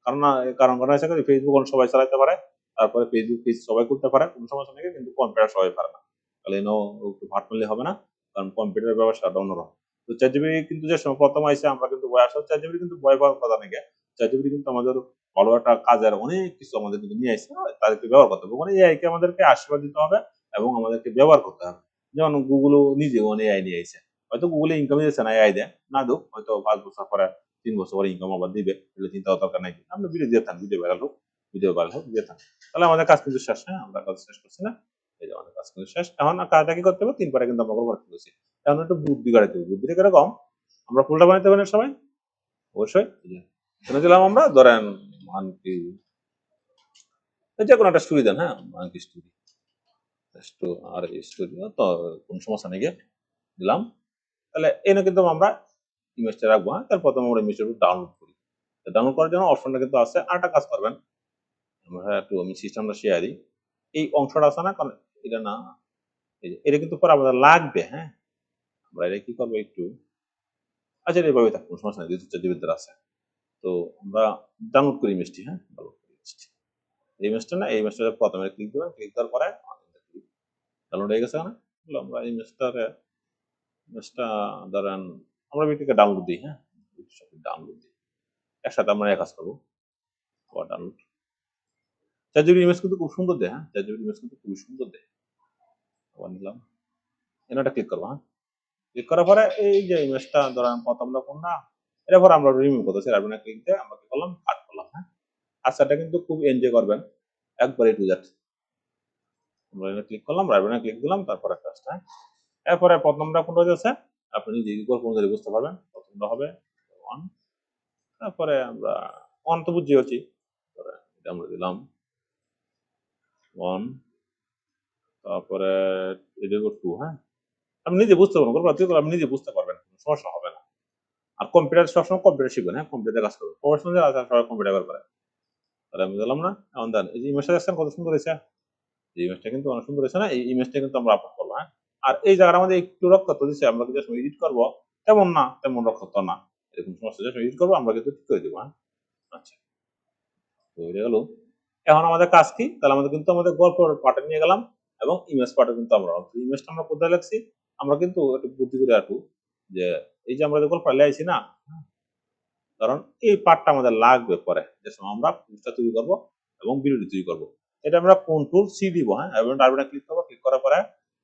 কারণ না, কারণ ঘটনা হচ্ছে কি, ফেসবুক এখন সবাই চালাতে পারে। তারপরে ফেসবুক পেজ সবাই করতে পারে, কোনো সমস্যা নেই, কিন্তু কম্পিউটার সবাই পারে না। তাহলে এনো একটু ভাট মারলে হবে না, কারণ কম্পিউটার ব্যবসাটা অন্যরকম। তো চ্যাটজিপিটি কিন্তু যে সময় প্রথম আইসে, আমরা কিন্তু ভয় আসলে চ্যাটজিপিটি কিন্তু ভয় পাওয়ার কথা নাকি। চ্যাটজিপিটি কিন্তু আমাদের ভালো একটা কাজের অনেক কিছু আমাদের কিন্তু নিয়ে আসছে, তাদেরকে ব্যবহার করতে হবে। মানে এআই কে আমাদেরকে আশীর্বাদ দিতে হবে এবং আমাদেরকে ব্যবহার করতে হবে। যেমন গুগলও নিজেও এআই নিয়ে আইছে। হয়তো গুগলে ইনকাম দিচ্ছে না এআই দেয়, না দুক হয়তো ৫ বছর পরে ৩ বছর পরে ইনকাম আবার দিবে, এগুলো চিন্তা করার দরকার নাই। আমরা ভিডিও দিয়ে থাকি, ভিডিও ভাইরাল হোক দিয়ে থাকি। তাহলে আমাদের কাজ কিন্তু শেষ, হ্যাঁ? আমরা কাজ শেষ করছি না? এই যে আমাদের কাজ কিন্তু শেষ। এখন কাজটা কি করতে হবে? ৩ পারে কিন্তু আমরা করতে পেরেছি। এখন একটু বুদ্ধি বাড়াইতে হবে। বুদ্ধিটা কিরকম? আমরা ফুলটা বানাইতে পারি না সবাই? অবশ্যই। এই যে এখানে দিলাম আমরা, ধরেন মানকি, যেকোনো একটা স্টোরি দেন, হ্যাঁ? Monkey story. আর স্টোরি তো কোন সমস্যা নেই গিয়ে দিলাম। তাহলে এনে কিন্তু আমরা ইমেজটা রাখবো, হ্যাঁ? তারপর প্রথমে আমরা ইমেজটা ডাউনলোড করি। ডাউনলোড করার জন্য অপশনটা কিন্তু আছে। আরেকটা কাজ করবেন, আমরা একটু আমি সিস্টেমটা শেয়ার দিই। এই অংশটা আছে না? কারণ এটা না, এই যে এটা কিন্তু পরে আমাদের লাগবে, হ্যাঁ? আমরা এটা কি করবো একটু, আচ্ছা এভাবে থাক, কোনো সমস্যা নেই, যেহেতু চ্যাটজিপিটিতে আছে। তো আমরা ডাউনলোড করি ইমেজটি, হ্যাঁ? ডাউনলোড করি ইমেজটি। এই ইমেজটা না, এই ইমেজটা প্রথমে ক্লিক দিবেন, ক্লিক দেওয়ার পরে ডাউনলোড হয়ে গেছে না? তাহলে আমরা ইমেজটা ধরেন আমরা থেকে ডাউনলোড দিই, হ্যাঁ? ডাউনলোড দিই। একসাথে আমরা এক কাজ করবো। আবার ডাউনলোড। চ্যাটজিপিটি ইমেজ কিন্তু খুব সুন্দর দেয়, হ্যাঁ? চ্যাটজিপিটি ইমেজ কিন্তু খুবই সুন্দর দেয়। আবার নিলাম। এখানে ক্লিক করবো, হ্যাঁ? ক্লিক করার পরে এই যে ইমেজটা ধরেন প্রথমটা কোন না, এরপর আমরা রিমুভ করতেছি, রাইট ক্লিক দিয়ে আমরা কি করলাম, কাট করলাম, হ্যাঁ? আচ্ছাটা কিন্তু খুব এনজয় করবেন, একবারে টু দ্যাট। আমরা এখানে ক্লিক করলাম, রাইট ক্লিক দিলাম, তারপরে কাজটা, হ্যাঁ? এরপরে প্রথমটা কোনটা হচ্ছে, আপনি নিজে গল্প অনুযায়ী বুঝতে পারবেন। প্রথমটা হবে 1, তারপরে আমরা 1 তো বুঝি হচ্ছি, এটা আমরা দিলাম 1, তারপরে এটা 2, হ্যাঁ? আপনি নিজে বুঝতে পারবেন, গল্প আপনি নিজে বুঝতে পারবেন, কোনো সমস্যা হবে না। আর কম্পিউটার সবসময় কম্পিউটার শিখবেন, হ্যাঁ? কম্পিউটার কাজ করবেন, প্রফেশনাল যারা আছে সবাই কম্পিউটার ব্যবহার করে। তাহলে আমি দিলাম না, এখন দেন এই যে ইমেজটা দেখছেন কত সুন্দর হয়েছে, এই ইমেজটা কিন্তু অনেক সুন্দর হয়েছে না? এই ইমেজটা কিন্তু আমরা আপলোড করবো, হ্যাঁ? আর এই জায়গাটা আমাদের একটু রক্তাক্ত দিচ্ছে, আমরা কিন্তু এডিট করবো, তেমন না, তেমন রক্তাক্ত না, এরকম সমস্যা, যখন এডিট করবো আমরা কিন্তু ঠিক করে দেবো, হ্যাঁ? আচ্ছা, তো এটা গেল। এখন আমাদের কাজ কি? তাহলে আমাদের কিন্তু আমাদের গল্প পার্টে নিয়ে গেলাম এবং ইমেজ পার্টে কিন্তু আমরা ইমেজটা আমরা কোথায় লাগছি? আমরা কিন্তু একটু বুদ্ধি করে রাখবো যে এই যে আমরা যে গল্পটা লেখাইছি না, কারণ এই পার্টটা আমাদের লাগবে পরে যে সময় আমরা পোস্টটা তৈরি করবো এবং ভিডিওটি তৈরি করবো। এটা আমরা কন্ট্রোল সি দিব, হ্যাঁ, এবং ডারবিনে ক্লিক করবো, ক্লিক করার পরে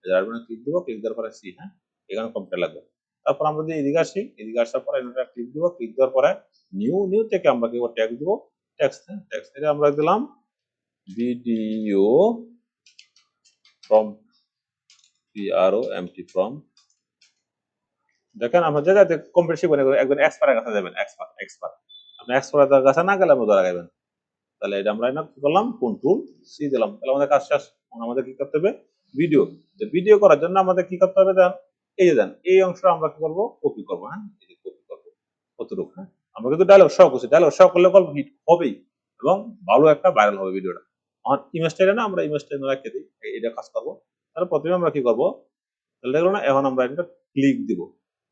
ডারবিনে ক্লিক দিব, ক্লিক দেওয়ার পরে সি, হ্যাঁ, এখানে কম্পিউটার লাগবে। তারপর আমরা যদি এদিকে আসি, এদিকে আসার পরে এটা ক্লিক দিব, ক্লিক দেওয়ার পরে নিউ থেকে আমরা কি ট্যাগ দিব, টেক্সট, হ্যাঁ, টেক্সট এটা আমরা দিলাম ভিডিও ফ্রম PROMT ফ্রম। দেখেন আমরা জায়গাতে কম্পিউটার শিখবেন একজন এক্সপার্টের কাছে যাবেন, এক্সপার্ট এক্সপার্ট। আপনি এক্সপার্টের কাছে না গেলে আমরা ধরা খাইবেন। তাহলে এটা আমরা কি করলাম, কন্ট্রোল সি দিলাম, তাহলে আমাদের কাজ শেষ। আমাদের কি করতে হবে, ভিডিও। ভিডিও করার জন্য আমাদের কি করতে হবে, দেন এই যে দেন এই অংশটা আমরা কি করবো, কপি করবো, হ্যাঁ, এই যে কপি করবো কতটুকু, হ্যাঁ, আমরা কিন্তু ডায়লগ সহ করছি, ডায়লগ সহ করলে গল্প হিট হবেই এবং ভালো একটা ভাইরাল হবে ভিডিওটা। আমার ইমেজটা না, আমরা ইমেজটা রেখে দিই, এটা কাজ করবো। তাহলে প্রথমে আমরা কি করবো, তাহলে দেখলো না, এখন আমরা এটা ক্লিক দিব।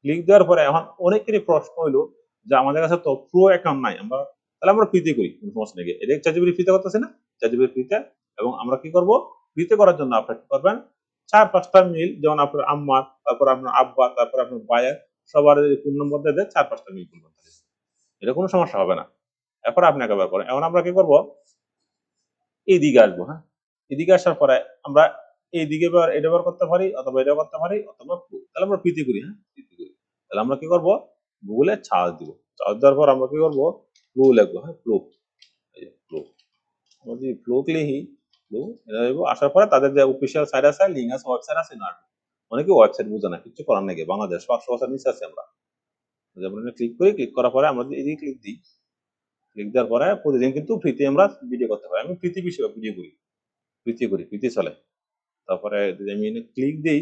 ক্লিক দেওয়ার পরে এখন অনেকেরই প্রশ্ন হইলো যে আমাদের কাছে তো প্রো অ্যাকাউন্ট নাই, আমরা তাহলে আমরা ফ্রিতে করি, কোনো সমস্যা নেই। এটা চ্যাটজিপিটি ফ্রিতে করতেছি না, চ্যাটজিপিটি ফ্রিতে। এবং আমরা কি করব, ফ্রিতে করার জন্য আপনারা কি করবেন, 4-5টা মিল, যেমন আপনার আম্মার, তারপর আপনার আব্বা, তারপর আপনার ভাইয়ের, সবার ফোন নম্বর দিয়ে 4-5টা মিল করবেন, এটা কোনো সমস্যা হবে না। এরপর আপনি একবার করেন। এখন আমরা কি করব, এইদিকে আসবো, হ্যাঁ, এদিকে আসার পরে আমরা এইদিকে এটা ব্যবহার করতে পারি, অথবা এটা করতে পারি, অথবা তাহলে আমরা প্রীতি করি, হ্যাঁ, প্রীতি করি। তাহলে আমরা কি করব, গুগলে সার্চ দিব, সার্চ দেওয়ার পর আমরা কি করব, ফ্লো লিখবো, হ্যাঁ, ফ্লো, এই যে ফ্লো। আমরা যদি ফ্লো লিখি, ফ্লো এটা লিখবো, আসার পরে তাদের যে অফিসিয়াল সাইট আছে, লিঙ্ক আছে, ওয়েবসাইট আছে না, অনেকে ওয়েবসাইট বুঝে না, কিছু করার নাকি, বাংলাদেশ 500 বছর নিচে আছে আমরা। যেমন ক্লিক করি, ক্লিক করার পরে আমরা যদি এদিকে ক্লিক দিই, ক্লিক দেওয়ার পরে প্রতিদিন কিন্তু ফ্রিতে আমরা ভিডিও করতে পারি। আমি ফ্রিতে বিষয় ভিডিও করি, ফ্রিতে করি, ফ্রিতে চলে। তারপরে যদি আমি ক্লিক দিই,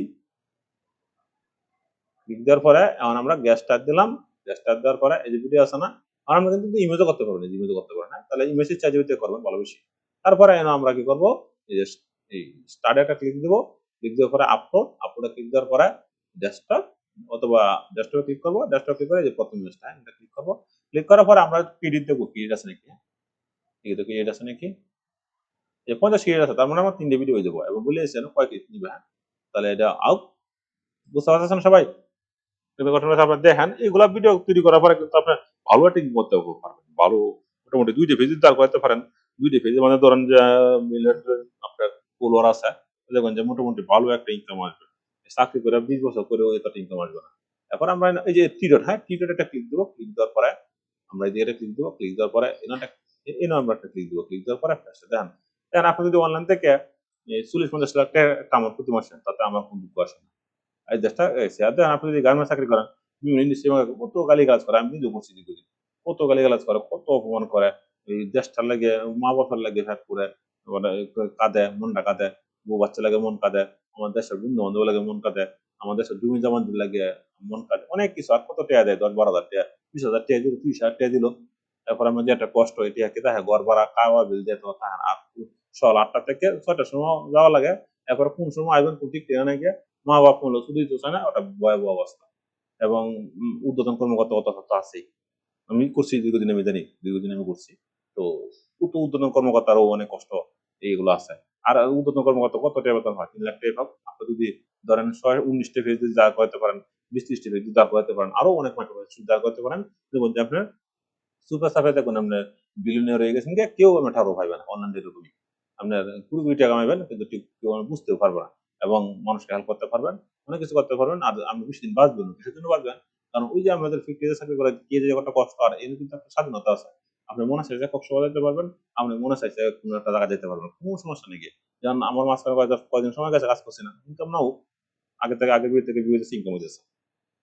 ক্লিক দেওয়ার পরে এখন আমরা গ্যাস স্টার্ট দিলাম, গ্যাস স্টার্ট দেওয়ার পরে এই যে ভিডিও আছে না, আর আমরা কিন্তু ইমেজও করতে পারবো না, ইমেজও করতে পারবো না, তাহলে ইমেজের চার্জে করবেন ভালো বেশি। তারপরে আমরা কি করবো, এই যে এই স্টার্টে একটা ক্লিক দিব, ক্লিক দেওয়ার পরে আপলোড, আপলোডে ক্লিক দেওয়ার পরে ডেস্কটপ, অথবা ডেস্কটপে ক্লিক করবো, ডেস্কটপ ক্লিক করে যে প্রথম ইমেজটা এটা ক্লিক করবো, ক্লিক করার পরে আমরা পিডিএফ দেবো, পিডিএফ আছে নাকি, পিডিএফ আছে নাকি, যে 50 কেজি আছে, তার মানে আমার 3টে ভিডিও হয়ে যাবো, এবং বলে এসেছেন কয় কেজি নিবে, হ্যাঁ, তাহলে এটা আউট। বুঝতে পারছেন সবাই? কিন্তু ঘটনা আপনার দেখেন, এইগুলা ভিডিও তৈরি করার পরে কিন্তু আপনার ভালো একটা ইনকাম করতে পারবেন, ভালো মোটামুটি 2টে পেজ দাঁড় করাতে পারেন। 2টে পেজে মানে ধরেন যে মিলিয়ন আপনার ফলোয়ার আছে, দেখবেন যে মোটামুটি ভালো একটা ইনকাম আসবে। চাকরি করে 20 বছর করেও এতটা ইনকাম আসবে না। এখন আমরা এই যে টি ডট, হ্যাঁ, টি ডট একটা ক্লিক দেবো, ক্লিক দেওয়ার পরে আমরা এই দিকে ক্লিক দেবো, ক্লিক দেওয়ার পরে এই নাম্বারটা ক্লিক দেবো, ক্লিক দেওয়ার পরে দেখেন, দেখেন আপনি যদি অনলাইন থেকে 40-50 লাখ টাকা কামান প্রতি মাসে, তাতে আমার কোনো দুঃখ আসে না। এই দেশটা শেয়ার দেন, আপনি যদি গার্মেন্টস চাকরি করেন, বিভিন্ন ইন্ডাস্ট্রি কত গালিগালাজ করে, আমি নিজেও করছি দীর্ঘদিন। কত গালিগালাজ করে, কত অপমান করে, এই দেশটার লাগে, মা বাবার লাগে হ্যাট করে, মানে কাঁদে, মনটা কাঁদে, বউ বাচ্চা লাগে মন কাঁদে, আমার দেশের বন্ধু বান্ধব লাগে মন কাঁদে, আমার দেশের জমি জমা লাগে মন কাঁদে, অনেক কিছু। আর কত টাকা দেয়, 10-12 হাজার টাকা, 20 হাজার টাকা দিল, 30 হাজার টাকা দিল। তারপর আমার যে একটা কষ্ট, এটি কি দেখে ঘর ভাড়া, খাওয়া বিল দিয়ে তো আর সকাল 8টা থেকে 6টার সময় যাওয়া লাগে। এরপর কোন সময় আসবেন কোন ঠিক ঠিকানা গিয়ে, মা বাপ মূল্য শুধুই তো চায় না, ওটা ভয়াবহ অবস্থা। এবং ঊর্ধ্বতন কর্মকর্তা কথা তো আছেই, আমি করছি দীর্ঘদিন, আমি জানি দীর্ঘদিন আমি করছি। তো ঊর্ধ্বতন কর্মকর্তারও অনেক কষ্ট এইগুলো আছে। আর ঊর্ধ্বতন কর্মকর্তা কত টাকা বেতন হয়, 3 লাখ টাকা পাব। আপনি যদি ধরেন 19টা পেজ যদি দাঁড় করাতে পারেন, 20-30টা পেজ যদি দাঁড় করাতে পারেন, আরো অনেক মাইক্রো দাঁড় করাতে পারেন, দেখবেন যে আপনার সুপার সাফে দেখুন আপনার বিলিয়নিয়ার হয়ে গেছেন, কেউ আপনার ঠাড়ো পাইবে না, অনলাইন এরকমই আপনার কোটি কোটি টাকা কামাইবেন, কিন্তু ঠিক কেউ বুঝতেও পারবে না। এবং মানুষকে হেল্প করতে পারবেন, অনেক কিছু করতে পারবেন, আর আপনি বেশি দিন বাঁচবেন, কিসের জন্য বাঁচবেন, কারণ ওই যে আমাদের 50 চাকরি করে গিয়ে যে একটা কষ্ট, আর এর কিন্তু একটা স্বাধীনতা আছে। আপনি মনে চাইছে কক্সবাজার যেতে পারবেন, আপনি মনে চাইছে কোনো একটা জায়গা যেতে পারবেন, কোনো সমস্যা নেই গিয়ে। যেমন আমার মাঝখানে কয়দিন সময় গেছে কাজ করছি না, ইনকাম নাও, আগে থেকে আগে বিয়ে থেকে বিয়ে হয়েছে, ইনকাম হয়েছে,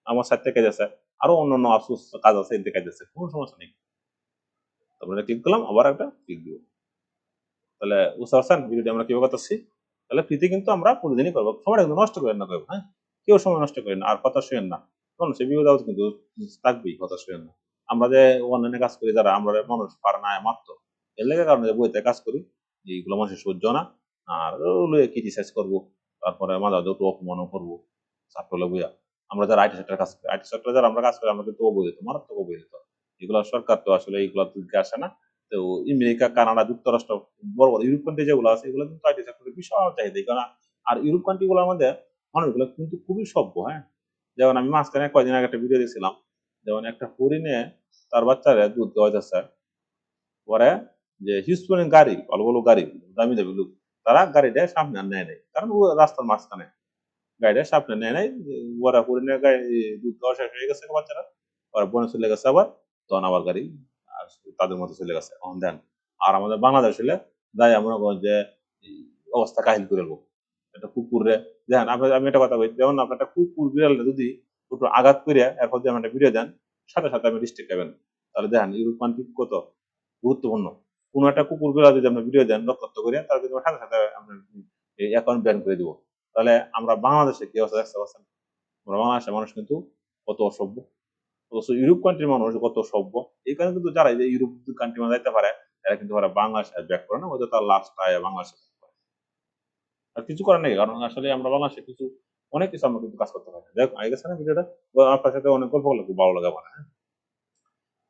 আমার সাইড থেকে যাচ্ছে, আরো অন্যান্য আফসোস কাজ আছে, এদিকে কাজ আছে, কোনো সমস্যা নেই। তারপরে ক্লিক করলাম, আবার একটা ক্লিক দিব। তাহলে বুঝতে পারছেন ভিডিওটি আমরা কিভাবে করতেছি। তাহলে ফ্রিতে কিন্তু আমরা প্রতিদিনই করবো, সময়টা কিন্তু নষ্ট করেন না কেউ, হ্যাঁ, কেউ সময় নষ্ট করেন না, আর কথা শুনেন না, কারণ সে বিপদ আপদ কিন্তু থাকবেই, কথা শুনেন না। আমরা যে অনলাইনে কাজ করি, যারা আমরা মানুষ পারে না মাত্র, এর লেগে কারণে যে বইতে কাজ করি, এইগুলো মানুষের সহ্য না, আর ক্রিটিসাইজ করবো, তারপরে মাঝে মাঝে একটু অপমানও করবো, ছাত্র বইয়া। আমরা যারা আইটি সেক্টর কাজ করি, আইটি সেক্টরে যারা আমরা কাজ করি, আমরা কিন্তু অবহেলিত, মারাত্মক অবহেলিত। এগুলা সরকার তো আসলে এইগুলা দিকে আসে না। তো আমেরিকা, কানাডা, যুক্তরাষ্ট্র বড়, বড় ইউরোপ কান্ট্রি যেগুলো আছে এগুলো কিন্তু আইটি সেক্টরে বিশাল চাহিদা। কারণ আর ইউরোপ কান্ট্রি গুলোর মধ্যে মানুষগুলো কিন্তু খুবই সভ্য, হ্যাঁ? যেমন আমি মাঝখানে কয়দিন আগে একটা ভিডিও দেখছিলাম, যেমন একটা হরিণে তার বাচ্চারে দুধ খাওয়াইতেছে, পরে যে হিউজ পরিমাণ গাড়ি, ভালো ভালো গাড়ি, দামি দামি লোক, তারা গাড়িটা সামনে আর নেয় নাই, কারণ ও রাস্তার মাঝখানে গাড়িটা সামনে নেয় নাই। ওরা হরিণের গাড়ি দুধ খাওয়া শেষ হয়ে গেছে বাচ্চারা, ওরা বনে চলে গেছে আবার, তখন আবার গাড়ি আর তাদের মতো চলে গেছে। এখন দেন আর আমাদের বাংলাদেশ হলে যাই মনে করেন যে এই অবস্থা কাহিল করে দেবো একটা কুকুরে। দেখেন আমি একটা কথা বলি, যেমন আপনার একটা কুকুর বিড়ালটা যদি একটু আঘাত করে এরপর যদি একটা ভিডিও দেন, সাথে সাথে আপনি ডিস্ট্রিক্ট পাবেন। তাহলে দেখেন ইউরোপ কান্ট্রি কত গুরুত্বপূর্ণ। কোনো একটা কুকুর বিড়াল যদি আমরা ভিডিও দেন রক্তাক্ত করে, তাহলে কিন্তু সাথে সাথে আমরা অ্যাকাউন্ট ব্যান করে দিব। তাহলে আমরা বাংলাদেশে কি অবস্থা দেখতে পাচ্ছেন? আমরা বাংলাদেশের মানুষ কিন্তু কত অসভ্য, অথচ ইউরোপ কান্ট্রির মানুষ কত সভ্য। এই কারণে কিন্তু যারা এই যে ইউরোপ কান্ট্রি মানে যাইতে পারে, এরা কিন্তু ওরা বাংলাদেশে ব্যাক করে না, হয়তো তার লাস্ট আয় বাংলাদেশে back করে। আর কিছু করার নেই, কারণ আসলে আমরা বাংলাদেশে কিছু অনেক কিছু আমরা কিন্তু কাজ করতে পারি। দেখ আগে গেছে না ভিডিওটা, আপনার সাথে অনেক গল্প করলে খুব ভালো লাগে আমার, হ্যাঁ?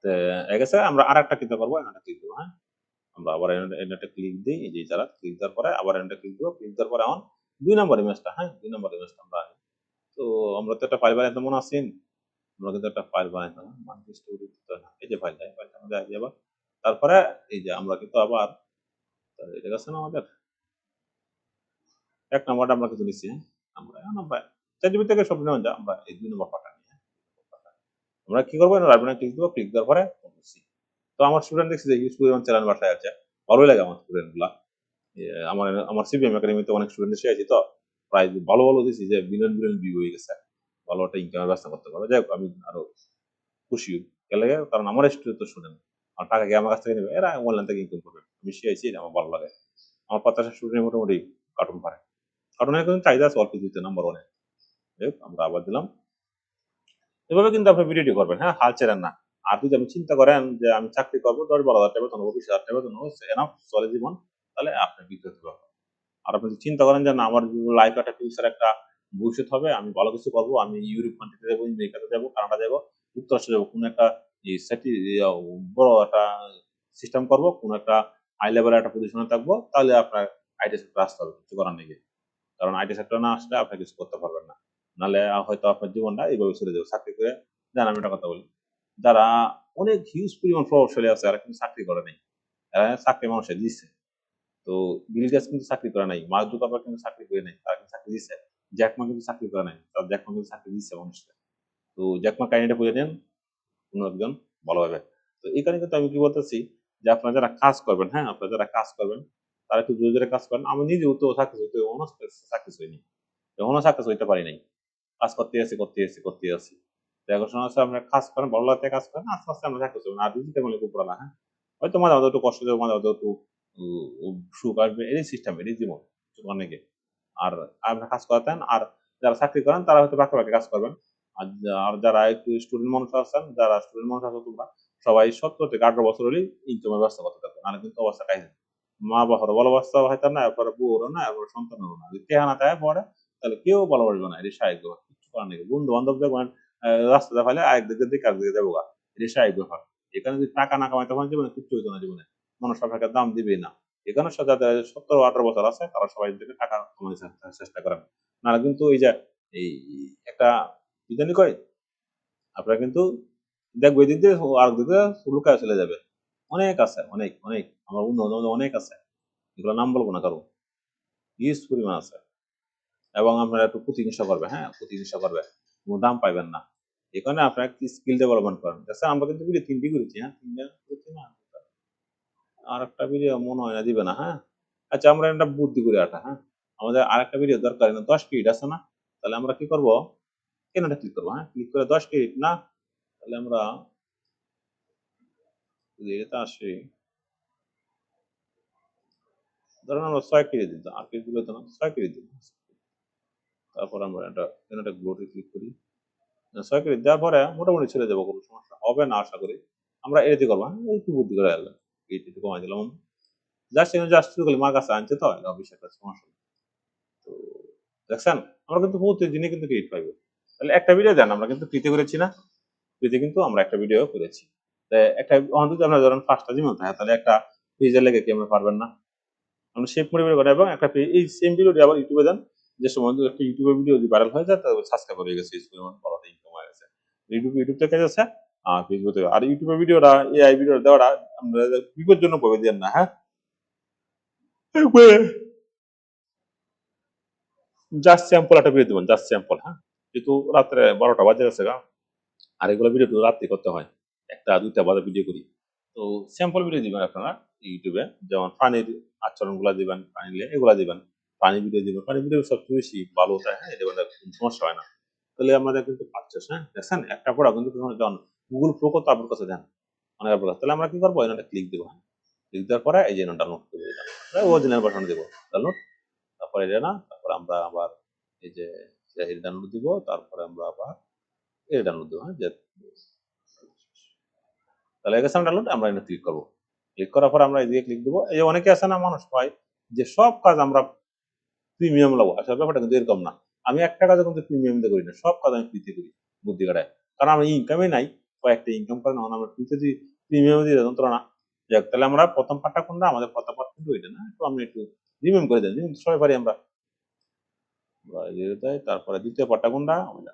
তো আগে গেছে আমরা আর একটা ক্লিক করবো, এখানে ক্লিক দেবো, হ্যাঁ? আমরা আবার একটা ক্লিক দিই, এই যে যারা ক্লিক দেওয়ার পরে আবার একটা ক্লিক দেবো, ক্লিক দেওয়ার পরে এখন 2 নম্বর ইমেজটা, হ্যাঁ 2 নম্বর ইমেজটা আমরা আনি। তো আমরা তো একটা ফাইল বানাইতে মনে আছি, আমরা কিন্তু একটা ফাইল বানাইতাম, মাল্টি স্টোরি দিতে হয় না, এই যে ফাইলটা আমাদের আগে আবার, তারপরে এই যে আমরা কিন্তু আবার এটা গেছে না আমাদের 1 নম্বরটা আমরা কিন্তু নিচ্ছি, হ্যাঁ? আমরা চ্যাটজিপিটি থেকে সব নেওয়া যায়, আমরা এই 2 নম্বর পার্টটা নিই, হ্যাঁ? আমরা কি করবো, রাইট ক্লিক দেবো, ক্লিক দেওয়ার পরে করছি। তো আমার স্টুডেন্ট দেখছি যে স্টুডেন্ট চ্যানেল বাসায় আছে, ভালোই লাগে আমার স্টুডেন্ট গুলা। আমার আমার সিবিএম একাডেমিতে অনেক স্টুডেন্ট শিখেছি, তো প্রায় ভালো ভালো দিছি যে বিলিয়ন বিলিয়ন ভিউ হয়ে গেছে, ভালো একটা ইনকামের ব্যবস্থা করতে পারবে। যাই হোক আমি আরো খুশি কে লাগে, কারণ আমার স্টুডেন্ট তো স্টুডেন্ট, আর টাকা কি আমার কাছ থেকে নেবে, এরা অনলাইন থেকে ইনকাম করবে। আমি শিখেছি, এটা আমার ভালো লাগে। আমার 50 স্টুডেন্ট মোটামুটি কার্টুন পারে, কার্টুনের কিন্তু চাহিদা আছে অল্প দিতে নাম্বার ওয়ানে। যাই হোক আমরা আবার দিলাম, এভাবে কিন্তু আপনি ভিডিওটি করবেন, হ্যাঁ হাল ছেড়েন না। আর যদি আপনি চিন্তা করেন যে আমি চাকরি করবো 10-12 হাজার টাকা বেতন হবো, 20 হাজার টাকা বেতন হবো, এনাফ চলে জীবন, তাহলে আপনি বিদ্যুৎ পাবেন। আর আপনি যদি চিন্তা করেন যে না আমার লাইফ একটা ফিউচার একটা ভবিষ্যৎ হবে, আমি ভালো কিছু করবো, আমি ইউরোপ কান্ট্রিতে যাবো, আমেরিকাতে যাবো, কানাডা যাবো, যুক্তরাষ্ট্রে যাবো, কোনো একটা বড় একটা সিস্টেম করবো, কোনো একটা হাই লেভেলের একটা পজিশনে থাকবো, তাহলে আপনার আইটি সেক্টর আসতে হবে, কিছু করার নেই। কারণ আইটি সেক্টর না আসলে আপনি কিছু করতে পারবেন না, নাহলে হয়তো আপনার জীবনটা এইভাবে চলে যাবে। চাকরি করে জান, আমি একটা কথা বলি, যারা অনেক হিউজ পরিমাণ প্রভাবশালী আছে, এরা কিন্তু চাকরি করে নাই, এরা চাকরি মানুষের দিচ্ছে। তো বিল গেটস কিন্তু চাকরি করে নাই, মার্ক জুকারবার্গ কিন্তু চাকরি করে নাই, তারা কিন্তু চাকরি দিচ্ছে। জ্যাক মা কিন্তু চাকরি করে নাই, তার জ্যাক মা কিন্তু চাকরি দিচ্ছে মানুষকে। তো জ্যাক মা কাহিনীটা বুঝে নেন কোনো একজন ভালোভাবে। তো এই কারণে কিন্তু আমি কি বলতেছি, যে আপনারা যারা কাজ করবেন, হ্যাঁ আপনারা যারা কাজ করবেন, তারা একটু জোরে জোরে কাজ করেন। আমি নিজেও তো সাকসেস হইতে এখনো সাকসেস হইনি, এখনো সাকসেস হইতে পারি নাই। কাজ করতে আছি। তো এখন সময় হচ্ছে আপনার কাজ করেন, ভালো লাগতে কাজ করেন, আস্তে আস্তে আমরা সাকসেস হবেন। আর দিতে বলে উপরা না, হ্যাঁ হয়তো মাঝে মাঝে একটু কষ্ট দেবো, মাঝে মাঝে একটু সুখ আসবে, এই সিস্টেম, এই জীবন অনেকে। আর আপনার কাজ করাতেন, আর যারা চাকরি করেন তারা হয়তো বাকি বাকি কাজ করবেন। আর আর যারা একটু স্টুডেন্ট মানুষ আছেন, যারা স্টুডেন্ট মানুষ আছো তোমরা, সবাই 17 থেকে 18 বছর হলেই ইনকামের ব্যবস্থা করতে থাকবে, নাহলে কিন্তু অবস্থা কাহিনী। মা বাবারও ভালো অবস্থা হয়তো না, এরপরে বউরও না, এরপরে সন্তানেরও না, যদি কেহানা তাই পড়ে, তাহলে কেউ ভালোবাসবে না, এটা স্বাভাবিক ব্যাপার, কিছু করার নেই। বন্ধু বান্ধব দেখবেন রাস্তাতে ফেলে আরেকদিকে দিকে আরেকদিকে যাবো গা, এটা স্বাভাবিক ব্যাপার। এখানে যদি টাকা না কামাইতে পারেন জীবনে কিচ্ছু হইতো না, জীবনে মানুষ আপনাকে দাম দিবেই না। এখানে যাদের 17-18 বছর আছে তারা সবাই থেকে টাকা কামাইতে চেষ্টা করেন, নাহলে কিন্তু এই যে এই একটা কি জানি কয়, আপনারা কিন্তু দেখবো এদিক দিয়ে আরেক দিকে লুকায় চলে যাবে। অনেক আছে, অনেক অনেক আমার বন্ধু বান্ধব অনেক আছে, এগুলো নাম বলবো না কারো, হিউজ পরিমাণ আছে। এবং আপনারা একটু প্রতিহিংসা করবে, হ্যাঁ প্রতিহিংসা করবে, কোনো দাম পাইবেন না। এই কারণে আপনারা স্কিল ডেভেলপমেন্ট করেন। আচ্ছা আমরা কিন্তু ভিডিও 3টি করেছি, হ্যাঁ 3টা করেছি না, আর একটা ভিডিও মনে হয় না দিবে না, হ্যাঁ আচ্ছা আমরা একটা বুদ্ধি করে আটা, হ্যাঁ আমাদের আরেকটা ভিডিও দরকার না, 10 মিনিট আছে না, তাহলে আমরা কি করবো, কেনটা ক্লিক করবো, হ্যাঁ ক্লিক করে 10 মিনিট না, তাহলে আমরা যদি এটা আসি, ধরেন আমরা 6 মিনিট দিতাম, আর কিছু দিতাম না, 6 মিনিট দিতাম। তারপর আমরা এটা কেনটা গ্লোতে ক্লিক করি, 6 মিনিট দেওয়ার পরে মোটামুটি চলে যাবো, কোনো সমস্যা হবে না আশা করি। আমরা এডিট করবো, হ্যাঁ একটু বুদ্ধি করে গেলাম, একটু কমাই দিলাম, জাস্ট শুরু করলে মার কাছে আনছে তো এটা বিষয়টা সমস্যা নেই। তো দেখছেন, আমরা কিন্তু প্রতিদিনই কিন্তু ক্রেডিট পাইবো। তাহলে একটা ভিডিও দেন, আমরা কিন্তু ফ্রিতে করেছি না, ফ্রিতে কিন্তু আমরা একটা ভিডিও করেছি। একটা অন্তত আপনার ধরেন 5টা জিমেল থাকে, তাহলে একটা পেজে লেগে কি আপনি পারবেন না? আপনি সেভ করে বের করেন এবং একটা এই সেম ভিডিওটি আবার ইউটিউবে দেন। যে সময় একটা ইউটিউবের ভিডিও যদি ভাইরাল হয়ে যায় তাহলে সাবস্ক্রাইবার হয়ে গেছে, এই পরিমাণ বড়টা ইনকাম হয়ে গেছে। ইউটিউব থেকে যাচ্ছে আর ফেসবুক থেকে। আর ইউটিউবের ভিডিওটা এআই ভিডিও দেওয়াটা আমরা বিপজ্জনক ভাবে দেন না, হ্যাঁ? জাস্ট স্যাম্পল একটা ভিডিও দেবেন, জাস্ট স্যাম্পল, হ্যাঁ? যেহেতু রাত্রে 12টা বাজে গেছে গা, আর এগুলো ভিডিও তো রাত্রে করতে হয়, 1টা 2টা বাজে ভিডিও করি। তো স্যাম্পল ভিডিও দিবেন আপনারা ইউটিউবে, যেমন প্রাণীর আচরণগুলা দিবেন, প্রাণী নিয়ে এগুলা দিবেন, প্রাণী ভিডিও দিবেন, প্রাণী ভিডিও সবচেয়ে বেশি ভালো হয়, হ্যাঁ? এটা মানে কোনো সমস্যা হয় না। তাহলে আমাদের কিন্তু পাচ্ছে, হ্যাঁ? দেখছেন একটা প্রোডাক্ট কিন্তু যখন গুগল প্রো কত আপনার কাছে দেন অনেক প্রোডাক্ট, তাহলে আমরা কি করবো, এটা ক্লিক দেবো, হ্যাঁ? ক্লিক দেওয়ার পরে এই যে ডাউনলোড করে দিলাম, অরিজিনাল ভার্সন দেবো ডাউনলোড। তারপরে এটা না, তারপরে আমরা আবার এই যে এটা ডাউনলোড দিব, তারপরে আমরা আবার এটা ডাউনলোড দেবো, হ্যাঁ? যে তাহলে গেছে ডাউনলোড, আমরা এটা ক্লিক করবো। ক্লিক করার পর আমরা এদিকে ক্লিক দেবো। এই যে অনেকে আছে না মানুষ পায় যে সব কাজ আমরা প্রিমিয়াম লাগবো, আসলে ব্যাপারটা কিন্তু এরকম না। আমি একটা কাজও কিন্তু প্রিমিয়াম দিয়ে করি না, সব কাজ আমি ফ্রিতে করি বুদ্ধি কাটায়, কারণ আমার ইনকামই নাই। কয়েকটা ইনকাম করে না আমরা ফ্রিতে যদি প্রিমিয়াম দিয়ে যন্ত্রণা। যাক, তাহলে আমরা প্রথম পার্টটা কোনটা, আমাদের প্রথম পার্ট কিন্তু এটা না, একটু আমি একটু রিমেম করে দেন, সবাই পারি আমরা। তারপরে দ্বিতীয় পার্টটা কোনটা, আমরা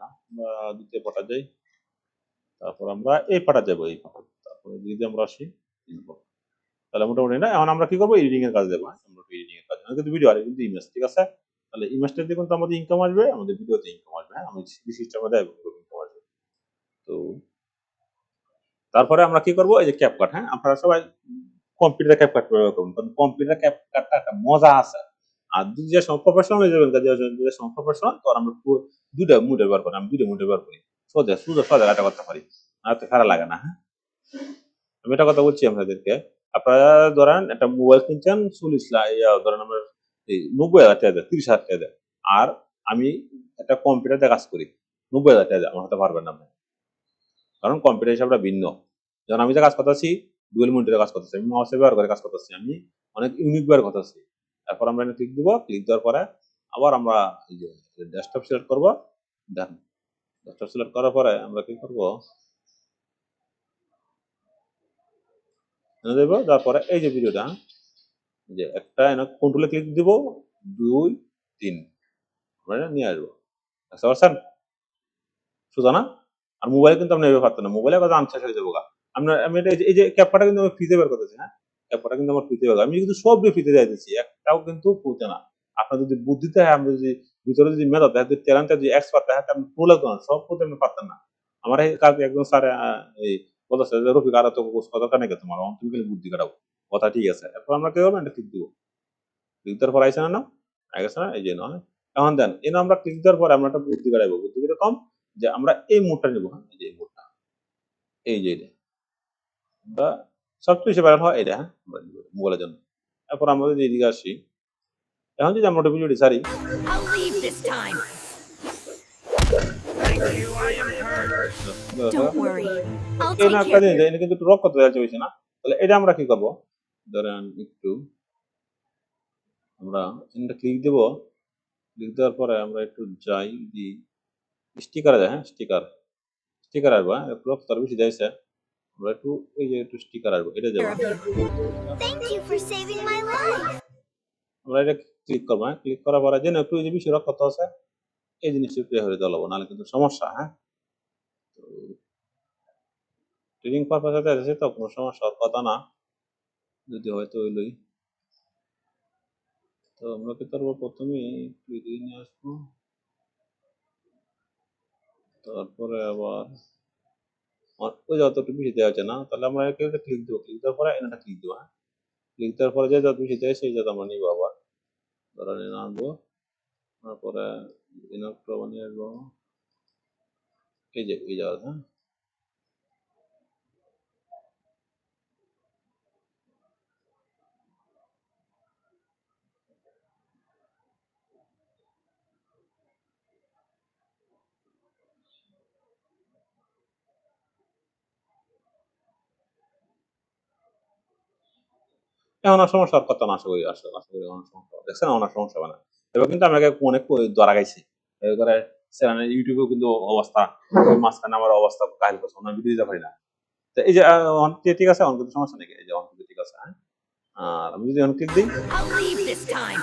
দ্বিতীয় পার্টটা যাই, তারপর আমরা এই পার্টটা যাবো, এই পার্ট, তারপরে যদি আমরা আসি তাহলে মোটামুটি না। এখন আমরা কি করবো, এডিটিং এর কাজ দেবো, হ্যাঁ? আমরা এডিটিং এর কাজ কিন্তু ভিডিও আর কিন্তু ইমেজ, ঠিক আছে? তাহলে ইমেজটা দিয়ে কিন্তু আমাদের ইনকাম আসবে, আমাদের ভিডিওতে ইনকাম আসবে, হ্যাঁ? আমি সিস্টেমে দেয় ইনকাম আসবে। তো তারপরে আমরা কি করবো, এই যে ক্যাপকাট, হ্যাঁ? আপনারা সবাই কম্পিউটার ক্যাপকাট ব্যবহার করুন, কারণ কম্পিউটার ক্যাপকাটটা একটা মজা আছে। আর যে সময় প্রফেশনাল হয়ে যাবেন, যে সময় প্রফেশনাল, তো আমরা দুইটা মুড ব্যবহার করি, আমি দুইটা মুড ব্যবহার করি, সোজা সোজা সোজা কাটা করতে পারি, আর তো খারাপ লাগে না, হ্যাঁ? আমি একটা কথা বলছি আপনাদেরকে, আপনারা ধরেন একটা মোবাইল কিনছেন 40 লাখ, ধরেন আমার এই 90,000 টাকা দেয়, 30,000 টাকা দেয়, আর আমি একটা কম্পিউটারে কাজ করি, 90,000 টাকা দেয়, আমার হাতে পারবেন না আপনি। কারণ কম্পিউটার হিসাবটা ভিন্ন। যখন আমি যে কাজ করতেছি, ডুয়েল মনিটরে কাজ করতেছি, আমি মাউস ব্যবহার করে কাজ করতেছি, আমি অনেক ইউনিক ব্যবহার করতেছি। তারপর আমরা ক্লিক দিব, ক্লিক দেওয়ার পরে আবার আমরা এই যে ডেস্কটপ সিলেক্ট করবো, দেন ডেস্কটপ সিলেক্ট করার পরে আমরা কি করবো, দেবো, তারপরে এই যে ভিডিওটা, যে একটা কন্ট্রোলে ক্লিক দিব, 2 3 আমরা নিয়ে আসবো, বুঝতে পারছেন? সোজা না? আর মোবাইলে কিন্তু আপনি এভাবে পারতেন না, মোবাইলে কথা আনসার হয়ে যাবো গা। আমি এটা এই যে ক্যাপকাটা কিন্তু আমি ফ্রিতে বের করতেছি, হ্যাঁ? ক্যাপকাটা কিন্তু আমার ফ্রিতে বের, আমি কিন্তু সব ফ্রিতে যাইতেছি, একটাও কিন্তু ফুলতে না। আপনার যদি বুদ্ধিতে হয়, আপনি যদি ভিতরে যদি মেধা থাকে, যদি ট্যালেন্টে যদি এক্সপার্ট থাকে, আপনি প্রো লাগতো না, সব করতে আপনি পারতেন না। আমার এই কাজ একদম স্যার এই বলতেছে যে রফিক আর তো কথা নেই তোমার, তুমি খালি বুদ্ধি কাটাও, কথা ঠিক আছে। এরপর আমরা কি করবো, এটা ক্লিক দিব, ক্লিক দেওয়ার পর আইসে না, গেছে না, এই যে নয়। এখন দেন এনে আমরা ক্লিক দেওয়ার পরে আমরা একটা বুদ্ধি কাটাইবো, বুদ্ধি কিরকম, যে আমরা এই মোডটা নিবো, হ্যাঁ? এই যে এই মোডটা, এই যে এটা বা সবচেয়ে বেশি ভাইরাল হয় এটা, হ্যাঁ? মোবাইলের জন্য। তারপর আমরা যদি এদিকে আসি, এখন যদি আমরা ভিডিওটি ছাড়ি, I'll leave this time. Don't worry. I'll এই take না একটা care. জিনিস, এটা কিন্তু একটু রক করতে যাচ্ছে বেশি না। তাহলে এটা আমরা কি করবো, ধরেন একটু আমরা এটা ক্লিক দেবো, ক্লিক দেওয়ার পরে আমরা একটু যাই, দি স্টিকার যায়, হ্যাঁ? স্টিকার স্টিকার আসবো, হ্যাঁ? রক তার বেশি যাইছে, আমরা একটু এই যে একটু স্টিকার আসবো, এটা যাবো, Care of you. Thank you for saving my life. আমরা এটা ক্লিক করবো, হ্যাঁ? ক্লিক করার পরে যেন একটু এই যে বেশি রক করতে আছে, এই জিনিসটা একটু হয়ে দেওয়া নাহলে কিন্তু সমস্যা, হ্যাঁ? ট্রেনিং পারপাসে আছে তো কোনো সমস্যা হওয়ার কথা না, যদি হয়তো হইলই। তো আমরা কি করবো, প্রথমে একটু এদিকে নিয়ে আসবো, তারপরে আবার ওই যতটুকু বেশি দেওয়া আছে না, তাহলে আমরা একে ক্লিক দেবো, ক্লিক দেওয়ার পরে এটা ক্লিক দেবো, হ্যাঁ? ক্লিক দেওয়ার পরে যে যত বেশি দেয় সেই যত আমরা নিবো, আবার ধরেন এনে আনবো, তারপরে এনারটা বানিয়ে আসবো, এই যে এই জায়গা, হ্যাঁ? এখন আর সমস্যা হওয়ার কথা না, আশা করি, আশা করি অনেক সমস্যা হবে। দেখছেন অনেক সমস্যা হবে না। এবার কিন্তু আমাকে অনেক ধরা গাইছি, এবারে ইউটিউবেও কিন্তু অবস্থা, মাঝখানে আমার অবস্থা কাহিল করছে, ভিডিও দিতে পারি না। তো এই যে অন ঠিক আছে, অন কিন্তু সমস্যা নেই, এই যে অন কিন্তু ঠিক আছে, হ্যাঁ। আর আমি যদি অন ক্লিক দিই, I'll leave this time.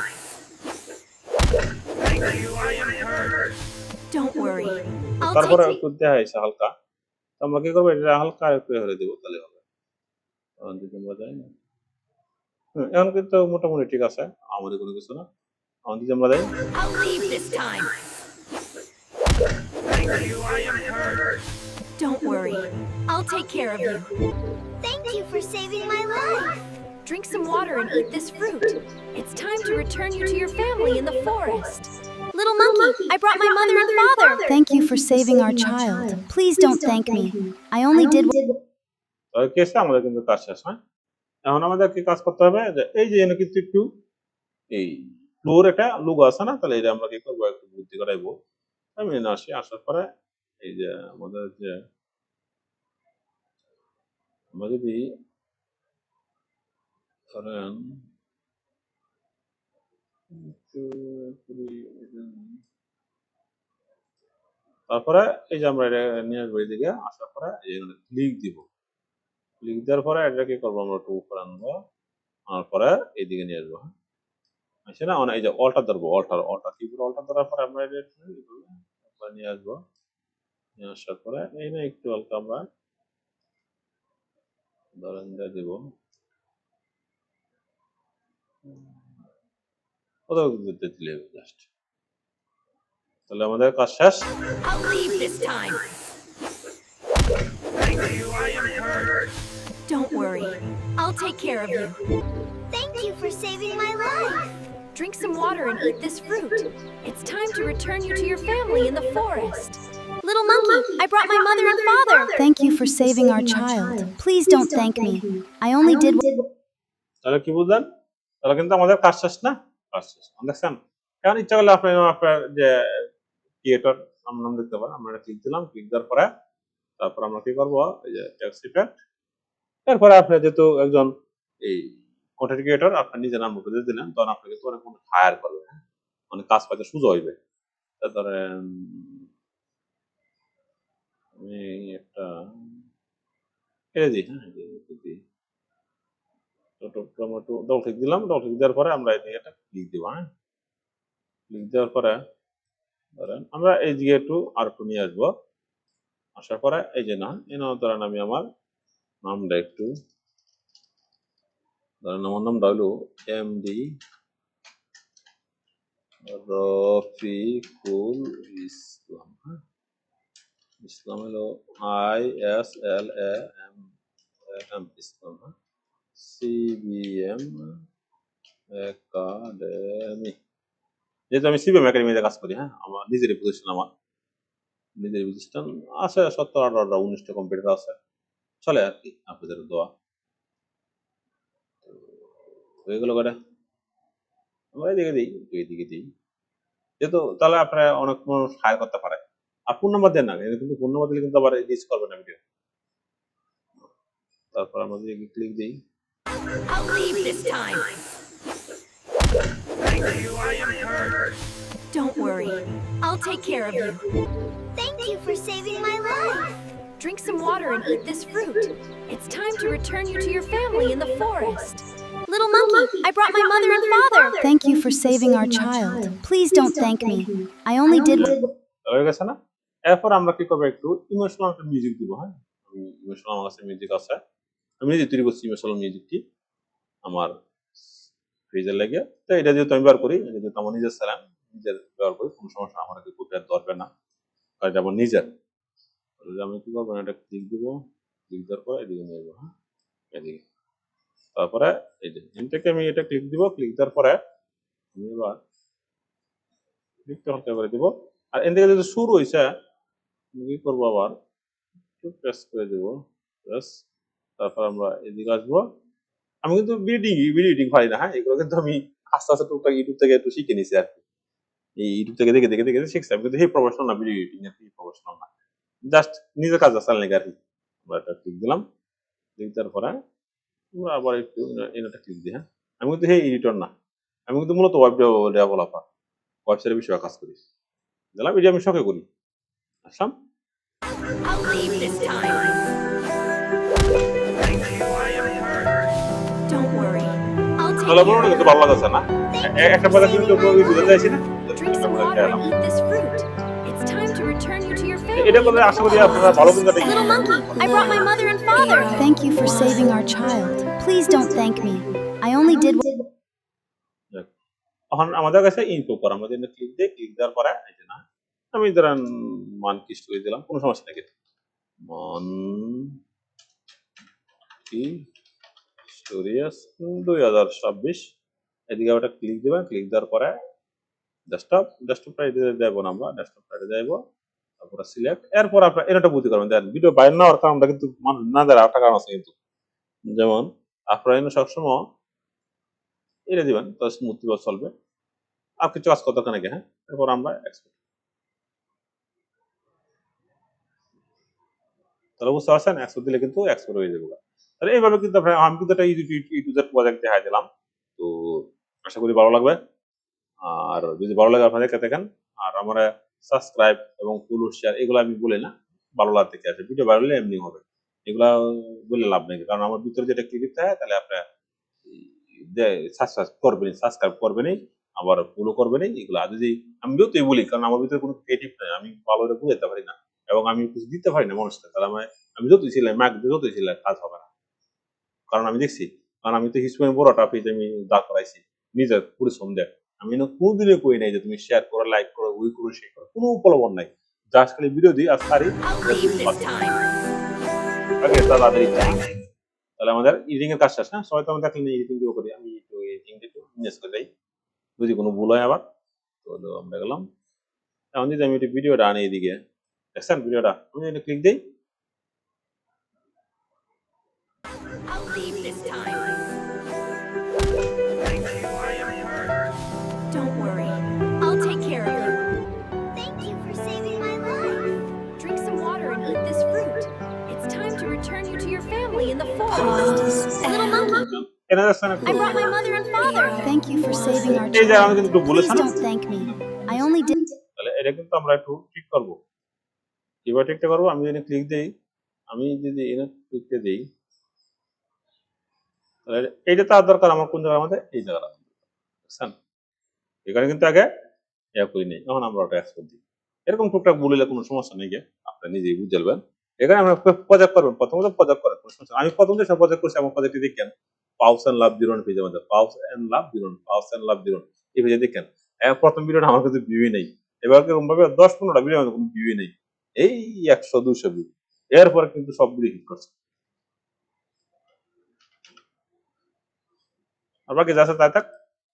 Don't worry. I'll তারপরে take একটু দেখা যাচ্ছে হালকা, তো আমরা কি করবো, এটা হালকা একটু হলে দেবো, তাহলে হবে। অন যদি আমরা যাই না, এখন কিন্তু মোটামুটি ঠিক আছে, আমাদের কোনো কিছু না। অন যদি আমরা যাই, I'll leave this time. Don't worry. I'll take care of you. Thank you for saving my life. Drink some water and eat this fruit. It's time to return you to your family in the forest. Little monkey, I brought my mother and father. Thank you for saving our child. Please don't thank me. I only did তাহলে কি আছে, আমাদের কিন্তু কাজ শেষ, হ্যাঁ। এখন আমাদের কি কাজ করতে হবে, যে এই যে এখানে কিন্তু একটু এই ফ্লোর একটা লোগো আছে না, তাহলে এটা আমরা কি করবো, একটু বুদ্ধি করাইবো। আমি এখানে আসি, আসার পরে এই যে আমাদের যে আমরা যদি ধরেন তারপরে এই যে আমরা এটা নিয়ে আসবো, এদিকে আসার পরে এখানে ক্লিক দিব, ক্লিক দেওয়ার পরে এটা কি করবো, আমরা একটু উপরে আনবো, আনার পরে এইদিকে নিয়ে আসবো, হ্যাঁ। আসে না, এই যে অল্টার ধরবো, অল্টার কিবোর্ড অল্টার ধরার পরে আমরা এটা নিয়ে আসবো, নিয়ে আসার পরে এই না একটু হালকা আমরা ধরেন দিয়ে দিব, কোথাও দিতে দিলে জাস্ট, তাহলে আমাদের কাজ শেষ। I'll leave this time. Don't worry. I'll take care of you. Thank you for saving my life. Drink some water and eat this fruit. It's time to return you to your family in the forest. Little monkey, I brought my mother and father. Thank you for saving our child. Please don't thank me. I only did তাহলে কি বুঝলেন, তাহলে কিন্তু আমাদের কাজ শেষ না, কাজ শেষ দেখছেন। এখন ইচ্ছা করলে আপনি আপনার যে ক্রিয়েটর নাম দেখতে পারেন, আমরা ক্লিক দিলাম, ক্লিক দেওয়ার পরে তারপর আমরা কি করবো, এই যে টেক্সট ইফেক্ট, এরপরে আপনি যেহেতু একজন এই কন্টেন্ট ক্রিয়েটর, আপনি নিজের নাম বলে দিলেন, তখন আপনি কিন্তু অনেক হায়ার করবেন, অনেক কাজ পাইতে সুযোগ হইবে। ধরেন আমি একটা এটা দিই, হ্যাঁ দিই, টমেটো ডবল ক্লিক দিলাম, ডবল ক্লিক দেওয়ার পরে আমরা এদিকে একটা ক্লিক দিব, হ্যাঁ। ক্লিক দেওয়ার পরে ধরেন আমরা এই দিকে একটু আর একটু নিয়ে আসবো, আসার পরে এই যে না ধরেন আমি আমার নামটা একটু ধরেন, আমার নামটা হলো এমডি রফিকুল ইসলাম, হ্যাঁ। ইসলাম হলো ISLAM ইসলাম, হ্যাঁ। CBM একাডেমি, যেহেতু আমি সিবিএম একাডেমিতে কাজ করি, হ্যাঁ। আমার নিজেরই প্রতিষ্ঠান, আমার নিজের প্রতিষ্ঠান আছে 17, 18, 19টা কম্পিউটার আছে, চলে আর কি, আপনাদের দোয়া হয়ে গেল। করে আমরা এইদিকে দিই, যেহেতু তাহলে আপনারা অনেক মানুষ হায়ার করতে পারে। আর ফোন নাম্বার দেন না, কিন্তু ফোন নাম্বার দিলে কিন্তু আবার রিচ করবে না ভিডিও। তারপর আমরা যদি ক্লিক দিই, I'll leave this time. Don't worry. I'll take care of you. Thank you for saving my life. Drink some water and eat this fruit. It's time to return you to your family in the forest. Little monkey, I brought my mother and father. Thank you for saving our child. Please don't thank me. I only did হয়ে গেছে না? এরপর আমরা কি করবো, একটু emotional একটা music দিব, হ্যাঁ। ইমোশনাল আমার কাছে মিউজিক আছে, আমি নিজে তৈরি করছি ইমোশনাল মিউজিকটি আমার ফ্রিজের লেগে। তো এটা যেহেতু আমি ব্যবহার করি, এটা যেহেতু আমার নিজের চ্যানেল, নিজের ব্যবহার করি, কোনো সমস্যা আমার কপিরাইট ধরবে না, কারণ এটা আমার নিজের। আমি কি করবো, এটা ক্লিক দিব, ক্লিক দেওয়ার পরে এদিকে নিয়ে যাবো, হ্যাঁ, এদিকে। তারপরে এই যে এখান আমি এটা ক্লিক দিব, ক্লিক দেওয়ার পরে আমি এবার ক্লিকটা হালকা করে দিব, আর এখান থেকে যদি শুরু হয়েছে আমি কি করবো, আবার একটু প্রেস করে দেবো, প্রেস। তারপর আমরা এদিকে আসবো। আমি কিন্তু ভিডিও এডিটিং পারি না, হ্যাঁ। এগুলো কিন্তু আমি আস্তে আস্তে টুকটাক ইউটিউব থেকে একটু শিখে নিছি আর কি, এই ইউটিউব থেকে দেখে দেখে দেখে শিখছি। আমি কিন্তু এই প্রফেশনাল না, ভিডিও এডিটিং এর প্রফেশনাল না, জাস্ট নিজের কাজ আছে আর কি। আমরা এটা ক্লিক দিলাম, ক্লিক দেওয়ার পরে আমরা আবার একটু এটা ক্লিক দিই, হ্যাঁ। আমি কিন্তু এই এডিটর না, আমি কিন্তু মূলত ওয়েব ডেভেলপার, ওয়েবসাইটের বিষয়ে কাজ করি, দিলাম এটা আমি শখে করি। আসলাম, I'll leave this time. তাহলে মনে কিন্তু ভালো লাগছে না একটা কথা কিন্তু বুঝতে চাইছি না Drink some water and eat this fruit. It's time to return you to your এটা family. করে আশা করি আপনারা ভালো কিন্তু একটা Little monkey, I brought my mother and father. Thank you for saving our child. Please don't thank me. I only did এখন আমাদের কাছে ইনপুট করা আমরা যদি ক্লিক দিই ক্লিক দেওয়ার পরে এই যে না আমি ধরেন মান কি স্টোরি দিলাম কোনো সমস্যা নেই মান কি স্টোরিয়াস 2026 এদিকে ওটা ক্লিক দিবেন ক্লিক দেওয়ার পরে ডেস্কটপটা দেবো না আমরা ডেস্কটপটা দেবো তারপরে সিলেক্ট এরপর আপনারা এটা বুঝতে পারবেন দেখেন ভিডিও বাইরে না হওয়ার কারণটা কিন্তু মানুষ না দেয় একটা কারণ আছে কিন্তু যেমন আপনারা এনে সবসময় এটা দিবেন তো স্মুথলি চলবে আর কিছু কাজ করতে নাকি হ্যাঁ এরপর আমরা এক্সপোর্ট তাহলে বুঝতে পারছেন এক্সপোর্ট দিলে কিন্তু এক্সপোর্ট হয়ে যাবে তাহলে এইভাবে কিন্তু আমি কিন্তু একটা ইউটিউবের প্রজেক্ট দেখাই দিলাম তো আশা করি ভালো লাগবে আর যদি ভালো লাগে আপনাদের দেখেন আর আমার সাবস্ক্রাইব এবং ফলো শেয়ার এগুলো আমি বলি না ভালো লাগতে কি আছে ভিডিও ভালো হলে এমনি হবে এগুলা বলে লাভ নেই কারণ আমার ভিতরে যেটা ক্লিক দিতে হয় তাহলে আপনার সাবস্ক্রাইব করবেনই আবার ফলো করবেনই এগুলো আর যদি আমিও তো বলি কারণ আমার ভিতরে কোনো ক্রিয়েটিভ নাই আমি ভালো করে বুঝাতে পারি না এবং আমি কিছু দিতে পারি না মানুষকে তাহলে আমি যতই ছিলাম ম্যাক যতই ছিলাম কাজ হবে না কারণ আমি দেখছি কারণ আমি তো হিসেবে বড়টা পেজ আমি দাঁড় করাইছি নিজের পরিশ্রম দেয় আমি কোনদিনও কই নাই যে তুমি শেয়ার করো লাইক করো ওই করো সেই করো কোনো প্রলোভন নাই জাস্ট খালি ভিডিও দিই আর সারি ওকে তাড়াতাড়ি তাহলে আমাদের এডিটিং এর কাজ শেষ না সবাই তো আমরা দেখলেন এডিটিং ভিডিও করি আমি একটু এডিটিং একটু মিস করে যাই যদি কোনো ভুল হয় আবার তো আমরা গেলাম এখন যদি আমি একটু ভিডিওটা আনি এদিকে দেখছেন ভিডিওটা আমি যদি ক্লিক দিই I'll leave this time. Don't worry, I'll take care of you. Thank you for saving my life. Drink some water and eat this fruit. It's time to return you to your family in the forest. Little monkey, এনা দেখছেন একটু I brought my mother and father. Thank you for saving our এই যে আমি child. কিন্তু একটু Please বলেছিলাম don't thank me. I only did তাহলে এটা কিন্তু আমরা একটু ঠিক করব কিভাবে ঠিকটা করবো আমি যদি ক্লিক দেই আমি যদি এনে ক্লিকতে দেই তাহলে এইটা তার দরকার আমার কোন জায়গার মধ্যে এই জায়গাটা বুঝছেন এখানে কিন্তু আগে ইয়া করি নেই এখন আমরা ওটা এক্সপোর্ট দিই এরকম টুকটাক বললে কোনো সমস্যা নেই আপনি নিজেই বুঝে যাবেন এখানে আমরা প্রজেক্ট করবেন প্রথমত প্রজেক্ট করেন কোনো সমস্যা আমি প্রথম যে প্রজেক্ট করছি আমার প্রজেক্টটি দেখেন পাউস এন্ড লাভ জিরোন পেজে আমাদের পাউস এন্ড লাভ জিরোন এই পেজে দেখেন প্রথম ভিডিওটা আমার কাছে ভিউই নেই এবার কিরকম ভাবে 10-15টা ভিডিও আমাদের কোনো ভিউই নেই এই 100-200 ভিউ এরপরে কিন্তু সব ভিডিও হিট করছে আর বাকি যা আছে তাই থাক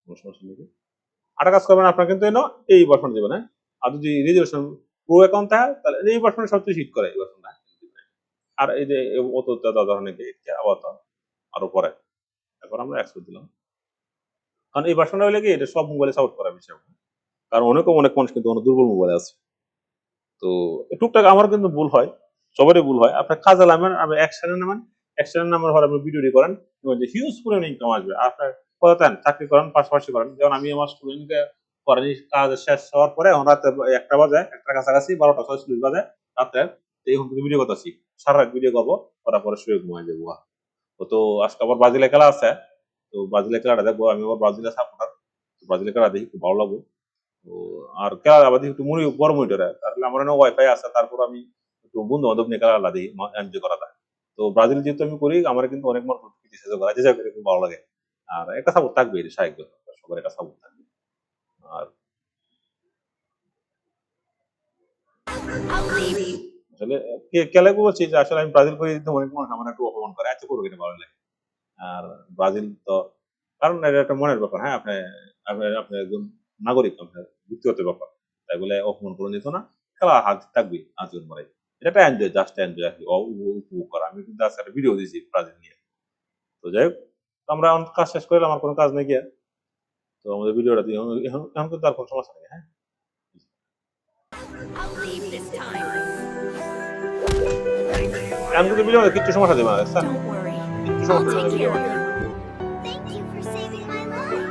কোনো সমস্যা নেই আরেকটা কাজ করবেন আপনারা কিন্তু এনো এই বাটন দিবেন হ্যাঁ আর যদি রেজুলেশন প্রো অ্যাকাউন্ট থাকে তাহলে এই বাটনে সবচেয়ে হিট করে এই বাটনটা আর এই যে অত ধরনের আবার আরো পরে তারপর আমরা এক্সপোর্ট দিলাম কারণ এই বাটনটা হলে কি এটা সব মোবাইলে সাপোর্ট করা বিষয় কারণ অনেক মানুষ কিন্তু অনেক দুর্বল মোবাইল আছে তো টুকটাক আমার কিন্তু ভুল হয় সবারই ভুল হয় আপনার কাজে নামেন আপনি অ্যাকশনের নামের হলে আপনি ভিডিওটি করেন যে হিউজ পরিমাণ ইনকাম আসবে আপনার করেন চাকরি করেন পাশাপাশি করেন যেমন আমি আমার স্টুডেন্টকে করেন কাজ শেষ হওয়ার পরে এখন রাতে 1টা বাজে 1টা কাছাকাছি 12টা 46 বাজে রাতে এখন কিন্তু ভিডিও করতেছি সারা রাত ভিডিও করবো করার পরে শুয়ে ঘুমাই যাবো তো আজকে আবার ব্রাজিলের খেলা আছে তো ব্রাজিলের খেলাটা দেখবো আমি আবার ব্রাজিলের সাপোর্টার ব্রাজিলের খেলা দেখি খুব ভালো লাগবে তো আর খেলা আবার একটু বড় মনিটরে তাহলে আমার ওয়াইফাই আছে তারপর আমি একটু বন্ধু বান্ধব নিয়ে খেলা দিই এনজয় করা যায় তো ব্রাজিল যেহেতু আমি করি আমার কিন্তু অনেক মানুষ করা যে করে খুব ভালো লাগে আর একটা সাপোর্ট থাকবে এটা স্বাভাবিক সবার একটা সাপোর্ট থাকবে আর I'll leave you. আসলে খেলা বলছি যে আসলে আমি ব্রাজিল করে দিতে অনেক মানুষ আমার একটু অপমান করে এত করবো এটা ভালো লাগে আর ব্রাজিল তো কারণ এটা একটা মনের ব্যাপার হ্যাঁ আপনি একজন নাগরিক আপনার ব্যক্তিগত ব্যাপার তাই বলে অপমান করে নিত না খেলা হাত থাকবে আজীবন মরে এটা এনজয় জাস্ট এনজয় আর কি উপভোগ করা আমি কিন্তু আজকে একটা ভিডিও দিয়েছি ব্রাজিল নিয়ে তো যাই হোক আমরা কাজ শেষ করলাম আমার কোনো কাজ নেই গিয়ে তো আমাদের ভিডিওটা দিয়ে এখন কিন্তু আর কোনো সমস্যা নেই হ্যাঁ I'll leave this time. আমি কিন্তু ভিডিও কিছু সমস্যা দেবে না স্যার Don't worry, কিছু I'll সমস্যা take দেবে care of you. Thank you for saving my life.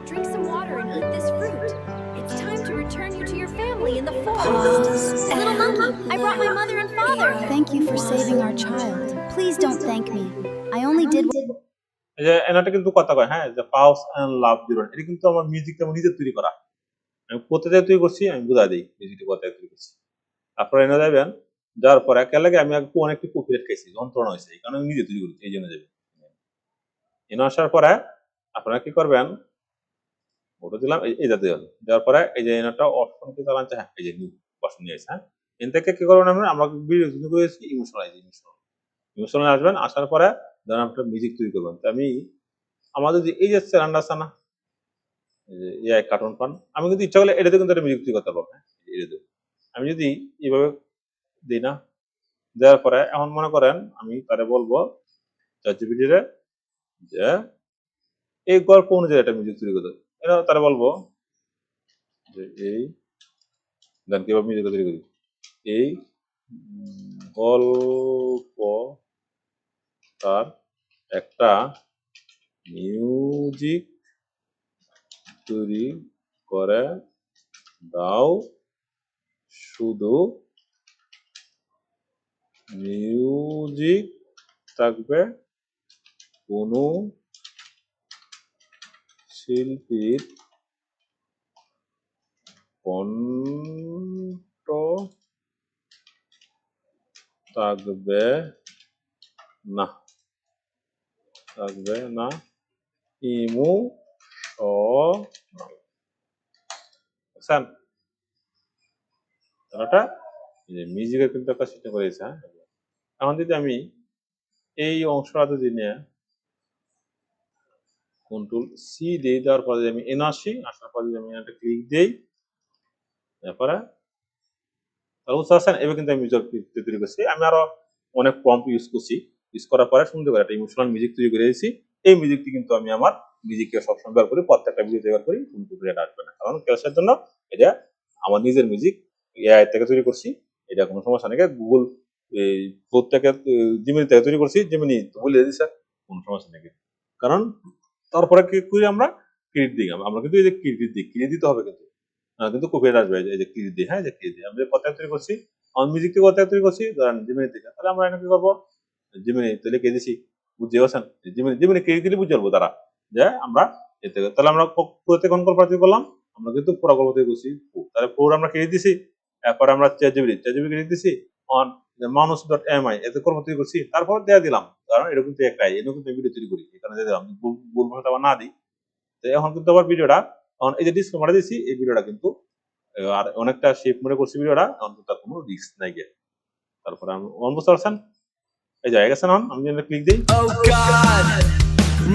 Drink some water and eat this fruit. It's time to return you to your family in the forest. Little monkey, I brought my mother and father. Thank you for saving our child. Please don't thank me. I only did এই যে এনাটা কিন্তু কথা কয়, হ্যাঁ, যে পাউস and love zero, এটা কিন্তু আমার মিউজিকটা আমার নিজের তৈরি করা। আমি কোথা থেকে তৈরি করছি আমি বুঝাই দিই মিউজিকটা কোথা থেকে তৈরি করছি। আপনারা এনে যাবেন, যাওয়ার পরে একে লাগে আমি অনেকটি কপিরাইট খাইছি, যন্ত্রণা হয়েছে, এই কারণে আমি নিজে তৈরি করেছি, এই জন্য যাবেন। এনে আসার পরে আপনারা কি করবেন, ওটা দিলাম, এই যাতে দেওয়ার পরে এই যে এনাটা অপশন কি চালাচ্ছে, হ্যাঁ, এই যে নিউ অপশন নিয়ে আসছে, হ্যাঁ, এন থেকে কি করবেন আমরা ভিডিও তৈরি করেছি ইমোশনাল, ইমোশনাল আসবেন, আসার পরে ধরেন আপনার মিউজিক তৈরি করবেন। তো আমি আমাদের যে এই যে চ্যানেলটা আছে না, এই যে এআই কার্টুন ফান, আমি কিন্তু ইচ্ছা করলে এটাতে কিন্তু একটা মিউজিক তৈরি করতে পারবো, হ্যাঁ, এটাতে আমি যদি এইভাবে দিই না, দেওয়ার পরে এখন মনে করেন আমি তারে বলবো চ্যাটজিপিটি রে যে এই গল্প অনুযায়ী একটা মিউজিক তৈরি করতে, এটা তারা বলবো যে এই গান কিভাবে মিউজিক তৈরি করি, এই গল্প তার একটা মিউজিক তৈরি করে দাও, শুধু মিউজিক থাকবে কোনো শিল্পীর কণ্ঠ থাকবে না, থাকবে না, বুঝছেন? তাহলে মিউজিকের কিন্তু একটা সিস্টেম করেছে, হ্যাঁ। এখন যদি আমি এই অংশটা যদি নিয়ে কন্ট্রোল সি দিয়ে দেওয়ার পরে যদি আমি এন আসি, আসার পরে যদি আমি একটা ক্লিক দিই, তারপরে তাহলে বুঝতে পারছেন, এবার কিন্তু আমি মিউজিক তৈরি করছি। আমি আরো অনেক প্রম্পট ইউজ করছি, ইউজ করার পরে সুন্দর করে একটা ইমোশনাল মিউজিক তৈরি করে দিয়েছি। এই মিউজিকটি কিন্তু আমি আমার মিউজিককে সবসময় ব্যবহার করি, প্রত্যেকটা ভিডিও ব্যবহার করি, কোনো কপিরাইট আসবে না, কারণ ক্যাশের জন্য এটা আমার নিজের মিউজিক, এআই থেকে তৈরি করছি, এটা কোনো সমস্যা নেই। গুগল এই প্রত্যেকের জিমিনি থেকে তৈরি করছি, জিমিনি বলে দিচ্ছে কোনো সমস্যা নেই, কারণ তারপরে কি করি আমরা ক্রেডিট দিই, আমরা কিন্তু এই যে ক্রেডিট দিই, ক্রেডিট দিতে হবে কিন্তু, কিন্তু কপিরাইট আসবে, এই যে ক্রেডিট দিই, হ্যাঁ, যে ক্রেডিট দিই, আমরা কথা তৈরি করছি, আমার মিউজিক থেকে কথা তৈরি করছি, ধরেন জিমিনি থেকে, তাহলে আমরা এখানে কি করবো, জিমিনি তাহলে কে দিছি, বুঝতে পারছেন, জিমিনি জিমিনি ক্রেডিট দিলে বুঝতে পারবো তারা যে আমরা এতে, তাহলে আমরা কোথা থেকে কোন গল্প তৈরি করলাম, আমরা কিন্তু পুরো গল্প তৈরি করছি, তাহলে পুরো আমরা ক্রেডিট দিছি, এরপরে আমরা চ্যাটজিপিটি ক্রেডিট দিছি অন মানুষ ডট এমআই এতে গল্প তৈরি করছি, তারপর দেয়া দিলাম, কারণ এটা কিন্তু একটাই, এটা কিন্তু ভিডিও তৈরি করি, এখানে দিয়ে দিলাম, ভুল ভাষা আবার না দিই। তো এখন কিন্তু আবার ভিডিওটা, এখন এই যে ডিসক্লেমার দিছি, এই ভিডিওটা কিন্তু আর অনেকটা শেপ মনে করছি ভিডিওটা, এখন কিন্তু তার কোনো রিস্ক নাই গিয়ে। তারপরে আমি অন বুঝতে পারছেন, এই জায়গা গেছেন, আমি যদি ক্লিক দিই, Oh God,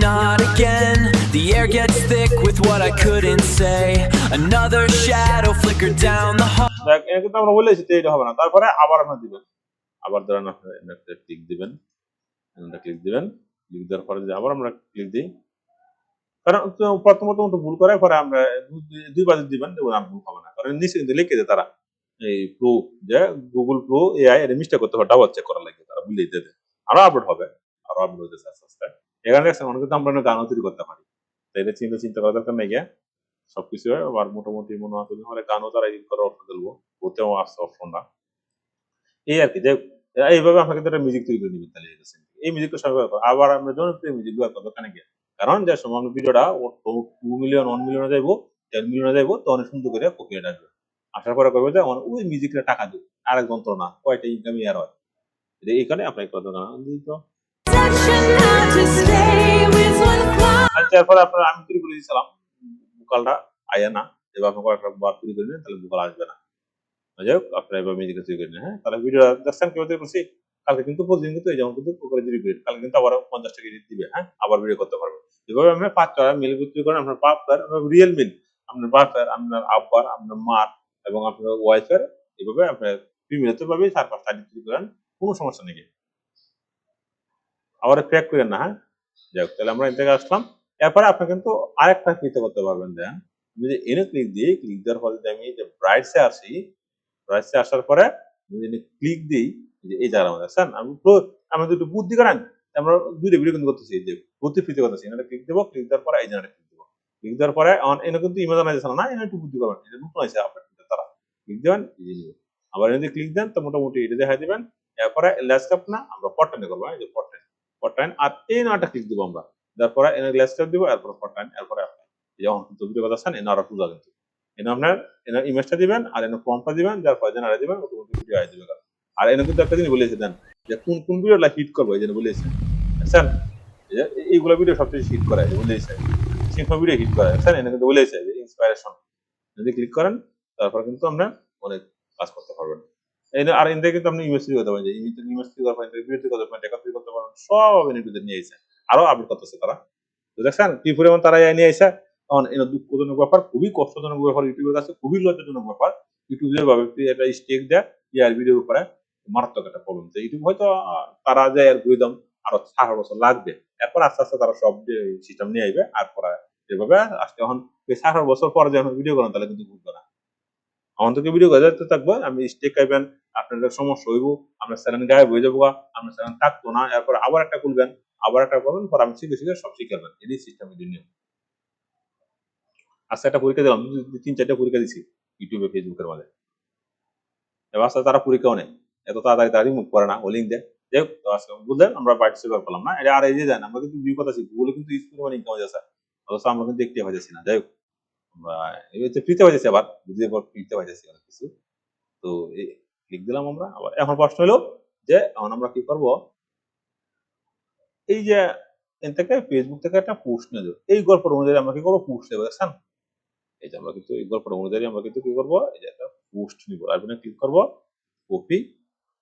not again. The air gets thick with what I couldn't say. Another shadow flickered down the hall. দেখ এটা কিন্তু আমরা বলেছি যে এটা হবে না, তারপরে আবার আপনার দিবেন, আবার ধরেন আপনার একটা ক্লিক দিবেন, একটা ক্লিক দিবেন, ক্লিক দেওয়ার পরে যদি আবার আমরা ক্লিক দিই, কারণ প্রথমত ভুল করে পরে আমরা দুইবার দিবেন, দেখুন আর ভুল হবে না, কারণ নিচে কিন্তু লিখে দেয় তারা এই প্রো, যে গুগল প্রো এআই এর মিস্টেক করতে হবে, ডাবল চেক করা লাগে, তারা ভুলিয়ে দেবে, আরো আপডেট হবে, আরো আপডেট হতেছে আস্তে আস্তে। এখানে দেখছেন অনেক কিন্তু আমরা গানও তৈরি করতে পারি, তাই এটা চিন্তা করার দরকার নেই গিয়ে, সবকিছু আর মোটামুটি মনে হয় হলে গানও তারা এডিট করার অপশন দেবো, ওতেও আসছে অপশনটা, এই আর কি, যে এইভাবে আপনাকে একটা মিউজিক তৈরি করে নিবেন, তাহলে এই মিউজিকটা সবাই ব্যবহার করো। আবার আমরা জনপ্রিয় মিউজিক ব্যবহার করবো কেন গিয়ে, কারণ যে সময় আমরা ভিডিওটা 2 মিলিয়ন 1 মিলিয়নে যাইবো, 10 মিলিয়নে যাইবো, তো অনেক সুন্দর করে কপিরাইট আসবে, আসার পরে করবে যে ওই মিউজিকটা টাকা দিই, আরেক যন্ত্রণা কয়টা ইনকাম ইয়ার হয়, এইখানে আপনাকে কত টাকা দিত। আচ্ছা, এরপরে আপনার আমি তৈরি করে দিয়েছিলাম ভোকালটা আয়া না, এবার আপনার কয়েকটা বার তৈরি করে নেন, তাহলে ভোকাল আসবে না। যাই হোক, আপনারা এবার মিউজিক তৈরি করে নেন, হ্যাঁ, তাহলে ভিডিও দেখছেন কিভাবে তৈরি করছি, কালকে কিন্তু প্রতিদিন কিন্তু এই যেমন কিন্তু করে তৈরি করি, কালকে কিন্তু আবার 50 টাকা এডিট দিবে, হ্যাঁ, আবার ভিডিও করতে পারবে। এভাবে আমরা 5টা মিল তৈরি করেন, আপনার বাপের রিয়েল মিল, আপনার বাপের, আপনার আব্বার, আপনার মার এবং আপনার ওয়াইফের, এভাবে আপনার ফিমেলতে পাবে 4-5টা তৈরি করেন, কোনো সমস্যা নেই। আবার ক্র্যাক করেন না, হ্যাঁ। যাই হোক, তাহলে আমরা এর থেকে আসলাম, এরপরে আপনি কিন্তু আরেকটা ক্লিক করতে পারবেন, দেন আমি যে এনে ক্লিক দিই, ক্লিক দেওয়ার পরে যদি আমি যে ব্রাইটসে আসি, ব্রাইটসে আসার পরে আমি যদি ক্লিক দিই, যে এই জায়গার মধ্যে আছেন, আমরা দুটো বুদ্ধি করেন, আমরা দুইটা ভিডিও কিন্তু করতেছি, যে বুদ্ধি ফ্রিতে করতেছি, এটা ক্লিক দেবো, ক্লিক দেওয়ার পরে এই জায়গাটা ক্লিক দেবো, ক্লিক দেওয়ার পরে এনে কিন্তু ইমেজানাইজেশন না, এনে একটু বুদ্ধি করবেন, এটা নতুন আছে আপনার তারা ক্লিক দেবেন, এই যে আবার এনে ক্লিক দেন, তো মোটামুটি এটা দেখাই দিবেন। এরপরে ল্যান্ডস্কেপ না, আমরা পট্টানে করবো, এই যে পট্টান, আর এই নাটা ক্লিক দেবো আমরা, তারপরে এনে গ্লাস ট্যাপ দিব, এরপর ফরটাইন, এরপর অ্যাপ্লাই। যখন কিন্তু ভিডিও কথা আছেন এনে আরো তুলা কিন্তু এনে আপনার এনে ইমেজটা দিবেন আর এনে ফর্মটা দিবেন, যার পরে জেনারেট দিবেন, অটোমেটিক ভিডিও আই দিবে। আর এনে কিন্তু একটা জিনিস বলেছে দেন যে কোন কোন ভিডিওটা হিট করবে, এই জন্য বলেছে বুঝছেন, এই যে এইগুলো ভিডিও সবচেয়ে হিট করে বলেছে, সিম্পল ভিডিও হিট করে বুঝছেন, এনে কিন্তু বলেছে যে ইন্সপাইরেশন যদি ক্লিক করেন তারপর কিন্তু আমরা অনেক কাজ করতে পারবেন। আর এনতে কিন্তু আপনি ইমেজ তৈরি করতে পারেন, যে ইমেজ তৈরি করতে পারেন, ভিডিও তৈরি করতে পারেন, টেকা তৈরি করতে পারেন, সব এনে নিয়ে এসে আরো আপডেট করতেছে তারা। তো দেখছেন কি পরিমাণ তারা নিয়ে এসে। তখন এনে দুঃখজনক ব্যাপার, খুবই কষ্টজনক ব্যাপার, ইউটিউবের কাছে খুবই লজ্জাজনক ব্যাপার। ইউটিউব যেভাবে একটা স্টেক দেয় ইয়ার ভিডিওর উপরে, মারাত্মক একটা প্রবলেম। তো ইউটিউব হয়তো তারা যে অ্যালগরিদম আরো 4 বছর লাগবে, এরপর আস্তে আস্তে তারা সব সিস্টেম নিয়ে আসবে। আর পরে যেভাবে আজকে এখন 4 বছর পরে যখন ভিডিও করেন তাহলে কিন্তু বুঝবে না। আমার থেকে ভিডিও গাইতে থাকবো, আমি স্টেক আইবেন, আপনাদের সমস্যা হইব, আপনার চ্যানেল গায়েব হয়ে যাবো, আপনার চ্যানেল থাকতো না, এরপর আবার একটা খুলবেন, আবার একটা করবেন, পর আমি শিখে শিখে সব শিখাবেন। এটাই সিস্টেম, এর নিয়ম। আজকে একটা পরীক্ষা দিলাম, 3-4টা পরীক্ষা দিছি ইউটিউবে, ফেসবুকের মাঝে। এবার আজকে তারা পরীক্ষাও নেই, এত তাড়াতাড়ি তারা রিমুভ করে না, ও লিঙ্ক দেয়। যাই হোক, তো আজকে বুঝলেন আমরা পার্টিসিপেট করলাম না। আর এই যে জানেন আমরা কিন্তু দুই কথা শিখবো, গুগলে কিন্তু স্কুল মানে ইনকাম হয়ে যাচ্ছে, অথচ আমরা কিন্তু দেখতে পাইতেছি না। যাই হোক, আমরা এই হচ্ছে ফ্রিতে পাইতেছি, আবার বুঝিয়ে পর ফ্রিতে পাইতেছি অনেক কিছু। তো ক্লিক দিলাম আমরা। আবার এখন প্রশ্ন হলো যে এখন আমরা কি করব, এই যে এন থেকে ফেসবুক থেকে একটা পোস্ট নিয়ে যাবো, এই গল্প অনুযায়ী আমরা কি করবো, পোস্ট নেবো। দেখছেন, এই যে আমরা কিন্তু এই গল্প অনুযায়ী আমরা কিন্তু কি করবো, এই যে একটা পোস্ট নিব, আইকনে ক্লিক করবো, কপি,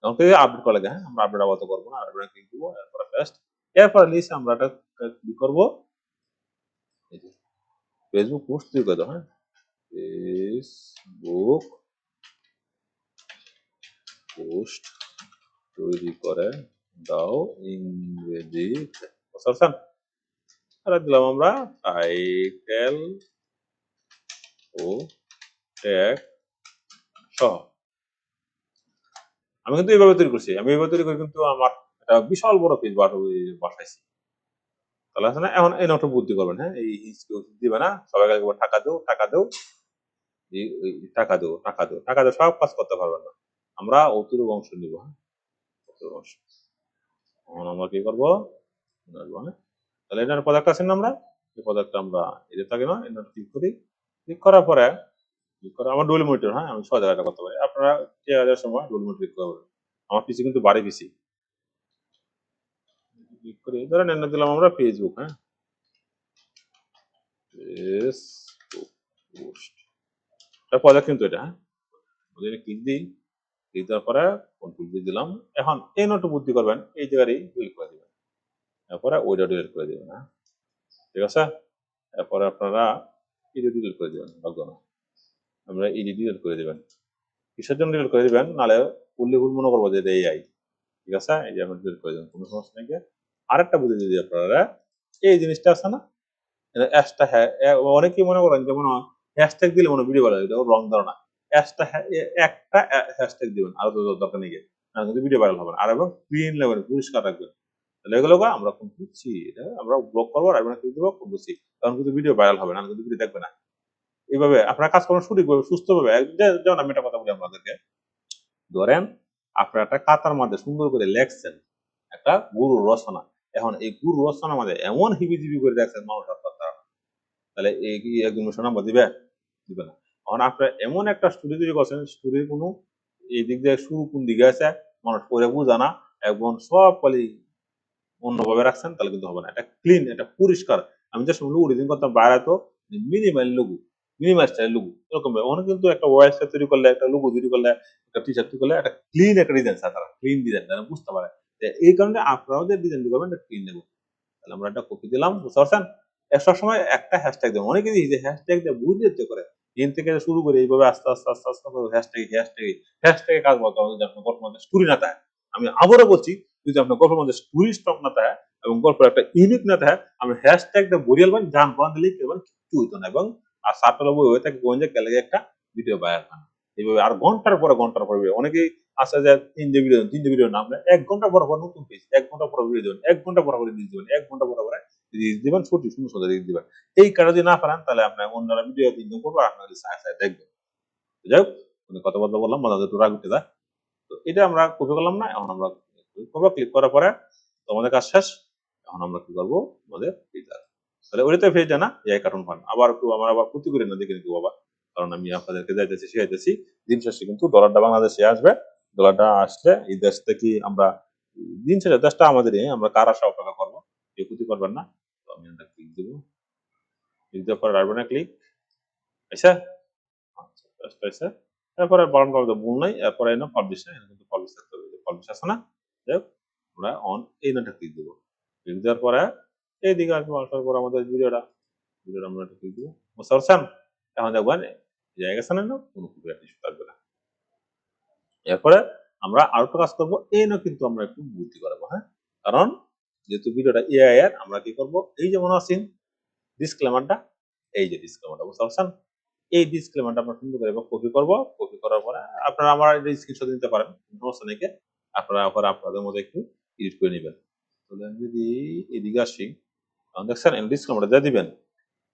এখন থেকে আপডেট করা লাগে। হ্যাঁ, আমরা আপডেট আবার তো করবো না, আইকনে ক্লিক দিব, এরপরে পেস্ট, এরপরে লিস্ট আমরা এটা ক্লিক করবো, এই যে ফেসবুক পোস্ট তৈরি করে দাও। হ্যাঁ, ফেসবুক পোস্ট তৈরি করে দাও ইংরেজি, বুঝতে আর দিলাম আমরা টাইটেল ও ট্যাগ সহ। আমি কিন্তু এইভাবে তৈরি করছি, আমি এইভাবে তৈরি করে কিন্তু আমার একটা বিশাল বড় পেজ বাসাইছি। তাহলে আছে না, এখন এই নট বুদ্ধি করবেন। হ্যাঁ, এই দিবে না, সবাই টাকা দেও টাকা দেও, টাকা দেও টাকা দেও টাকা দেও, সব কাজ করতে পারবেন না। আমরা অতিরিক্ত অংশ নিব। হ্যাঁ, অতিরিক্ত অংশ। এখন আমরা কি করবো, হ্যাঁ, তাহলে এটার প্রোডাক্ট আছে না, আমরা এই প্রোডাক্টটা আমরা এটা থাকে না, এটা ক্লিক করি, ক্লিক করার পরে আমার ডুয়েল মনিটর। হ্যাঁ, আমি সহজ একটা করতে পারি, আপনারা শেয়ারের সময় ডুয়েল মনিটর ক্লিক করবেন। আমার পিসি কিন্তু বাড়ি পিসি, ক্লিক করে ধরেন এনে দিলাম আমরা ফেসবুক। হ্যাঁ, ফেসবুক পোস্ট এটা প্রজেক্ট কিন্তু এটা। হ্যাঁ, ক্লিক দিই, ক্লিক দেওয়ার পরে কন্ট্রোল দিয়ে দিলাম। এখন এই নোট বুদ্ধি করবেন, এই জায়গায় ডিলিট করে দিবেন, তারপরে ওইটা ডিলিট করে দিবেন। হ্যাঁ, ঠিক আছে, এরপরে আপনারা এটা ডিলিট করে দিবেন, লাগবে না, আমরা এই ডিলিট করে দিবেন। কিসের জন্য ডিলিট করে দিবেন, নাহলে উল্লেখ মনে করবো যে এটা এআই। ঠিক আছে, এই যে আমরা ডিলিট করে দিবেন, কোনো সমস্যা নেই। আরেকটা বুদ্ধি দিই আপনারা, এই জিনিসটা আছে না, অনেকেই মনে করেন যে মনে হয় হ্যাশট্যাগ দিলে মনে ভিডিও ভালো, এটা রং ধারণা। একটা হ্যাশট্যাগ দিবেন, আরো দরকার নেই, কিন্তু ভিডিও ভাইরাল হবে না। আর এবং ক্লিন লাগবে, পরিষ্কার রাখবেন, তাহলে এগুলো আমরা বুঝছি, এটা আমরা ব্লক করবো আর আমরা ক্লিক দেবো, বুঝছি, তখন কিন্তু ভিডিও ভাইরাল হবে না, কিন্তু ভিডিও দেখবে না। এইভাবে আপনারা কাজ করেন সঠিকভাবে, সুস্থভাবে। যেমন আমি একটা কথা বলি আপনাদেরকে, ধরেন আপনার একটা খাতার মধ্যে সুন্দর করে লেখছেন একটা গুরুর রচনা, এখন এই গুরু রচনার মধ্যে এমন হিবিজিবি করে দেখছেন মানুষ আপনার, তাহলে এই কি একজন নাম্বার দিবে, দিবে না। এখন আপনার এমন একটা স্টোরি তৈরি করছেন, স্টোরির কোনো এই দিক দিয়ে শুরু কোন দিকে আছে মানুষ পরে বুঝা না, এবং সব কলি অন্যভাবে রাখছেন, তাহলে কিন্তু হবে না। এটা ক্লিন, এটা পরিষ্কার। আমি যে সময় লুগু ডিজাইন করতাম বাইরে, তো মিনিমাল লুগু, মিনিমাল স্টাইল লুগু এরকম। ওখানে কিন্তু একটা ওয়েবসাইট তৈরি করলে, একটা লুগু তৈরি করলে, একটা টি শার্ট তৈরি করলে, একটা ক্লিন একটা ডিজাইন চায় তারা, ক্লিন ডিজাইন তারা বুঝতে পারে। এই কারণে আপনারাও যে ডিজাইন করবেন এটা ক্লিন দেবো। তাহলে আমরা একটা কপি দিলাম, বুঝতে পারছেন। সব সময় একটা হ্যাশট্যাগ দেবো, অনেকে দেখি যে হ্যাশট্যাগ দিয়ে বুঝতে করে, দিন থেকে শুরু করে এইভাবে আস্তে আস্তে আস্তে আস্তে হ্যাশট্যাগে কাজ বলতে হবে। যদি আপনার গল্পের মধ্যে স্টোরি না থাকে, আমি আবারও বলছি, যদি আপনার গল্পের মধ্যে স্টোরি স্টক না থাকে এবং গল্পের একটা ইউনিক না থাকে, আমি হ্যাশট্যাগ দিয়ে বরিয়াল বান জান পান দিলে কেবল কিছু হইতো না। এবং আর সাতটা বই হয়ে থাকে গোয়েন্দা কেলে একটা ভিডিও বাইর হয় এইভাবে। আর ঘন্টার পরে অনেকেই আসে যে তিনটে ভিডিও নাম 1 ঘন্টা পর নতুন পেজ, 1 ঘন্টা পর ভিডিও দেবেন, 1 ঘন্টা পর রিলিজ দিবেন, 1 ঘন্টা পর রিলিজ দিবেন, ছোট সুন্দর সুন্দর রিলিজ দিবেন। এই কারণে যদি না পারেন, তাহলে আপনার অন্যরা ভিডিও 3 দিন করবো, আপনার সাথে দেখবেন। যাই হোক, কথা বললাম, মাঝে একটু রাগ উঠে যায়। তো এটা আমরা কপি করলাম না, এখন আমরা ক্লিক করবো, ক্লিক করার পরে তোমাদের কাজ শেষ। এখন আমরা কি করবো আমাদের ফিল্টার, তাহলে ওইটাতে ফেজটা না এআই কার্টুন ফান। আবার একটু আমার আবার ক্ষতি করে না দেখে নিবো আবার, কারণ আমি আপনাদেরকে যাইতেছি শিখাইতেছি। দিন শেষে কিন্তু ডলারটা বাংলাদেশে আসবে, ডলারটা আসলে এই দেশ থেকে আমরা দিন শেষে দেশটা আমাদেরই, আমরা কার আশা অপেক্ষা করবো, কেউ ক্ষতি করবেন না। তো আমি এটা ক্লিক দেবো, ক্লিক দেওয়ার পরে রাখবো না ক্লিক, আচ্ছা আচ্ছা জাস্ট আচ্ছা, তারপরে বারণ করা তো ভুল নাই, এরপরে এনে পাবলিশ না, এখানে কিন্তু পাবলিশ থাকতে হবে, পাবলিশ আছে না, যাই হোক আমরা অন এই নাটা ক্লিক দেবো, ক্লিক দেওয়ার পরে এইদিকে আসবো, আসার পর আমাদের ভিডিওটা আমরা এটা ক্লিক দেবো, বুঝতে পারছেন? এখন দেখবেন জায়গা আছে না, কোনো কপিরাইট ইস্যু থাকবে না। এরপরে আমরা আরেকটা কাজ করবো, এই না কিন্তু আমরা একটু বুদ্ধি করাবো, হ্যাঁ, কারণ যেহেতু ভিডিওটা এআই এর, আমরা কি করবো, এই যে মনে আছেন ডিসক্লেমারটা, এই যে ডিসক্লেমারটা বুঝতে পারছেন, এই ডিসক্লেমারটা আমরা সুন্দর করে কপি করবো, কপি করার পরে আপনারা আমার স্ক্রিনশট নিতে পারেন, সমস্যা নেই, আপনারা আবার আপনাদের মধ্যে একটু এডিট করে নেবেন। তাহলে আমি যদি এদিকে আসি, দেখছেন ডিসক্লেমারটা দিয়ে দিবেন,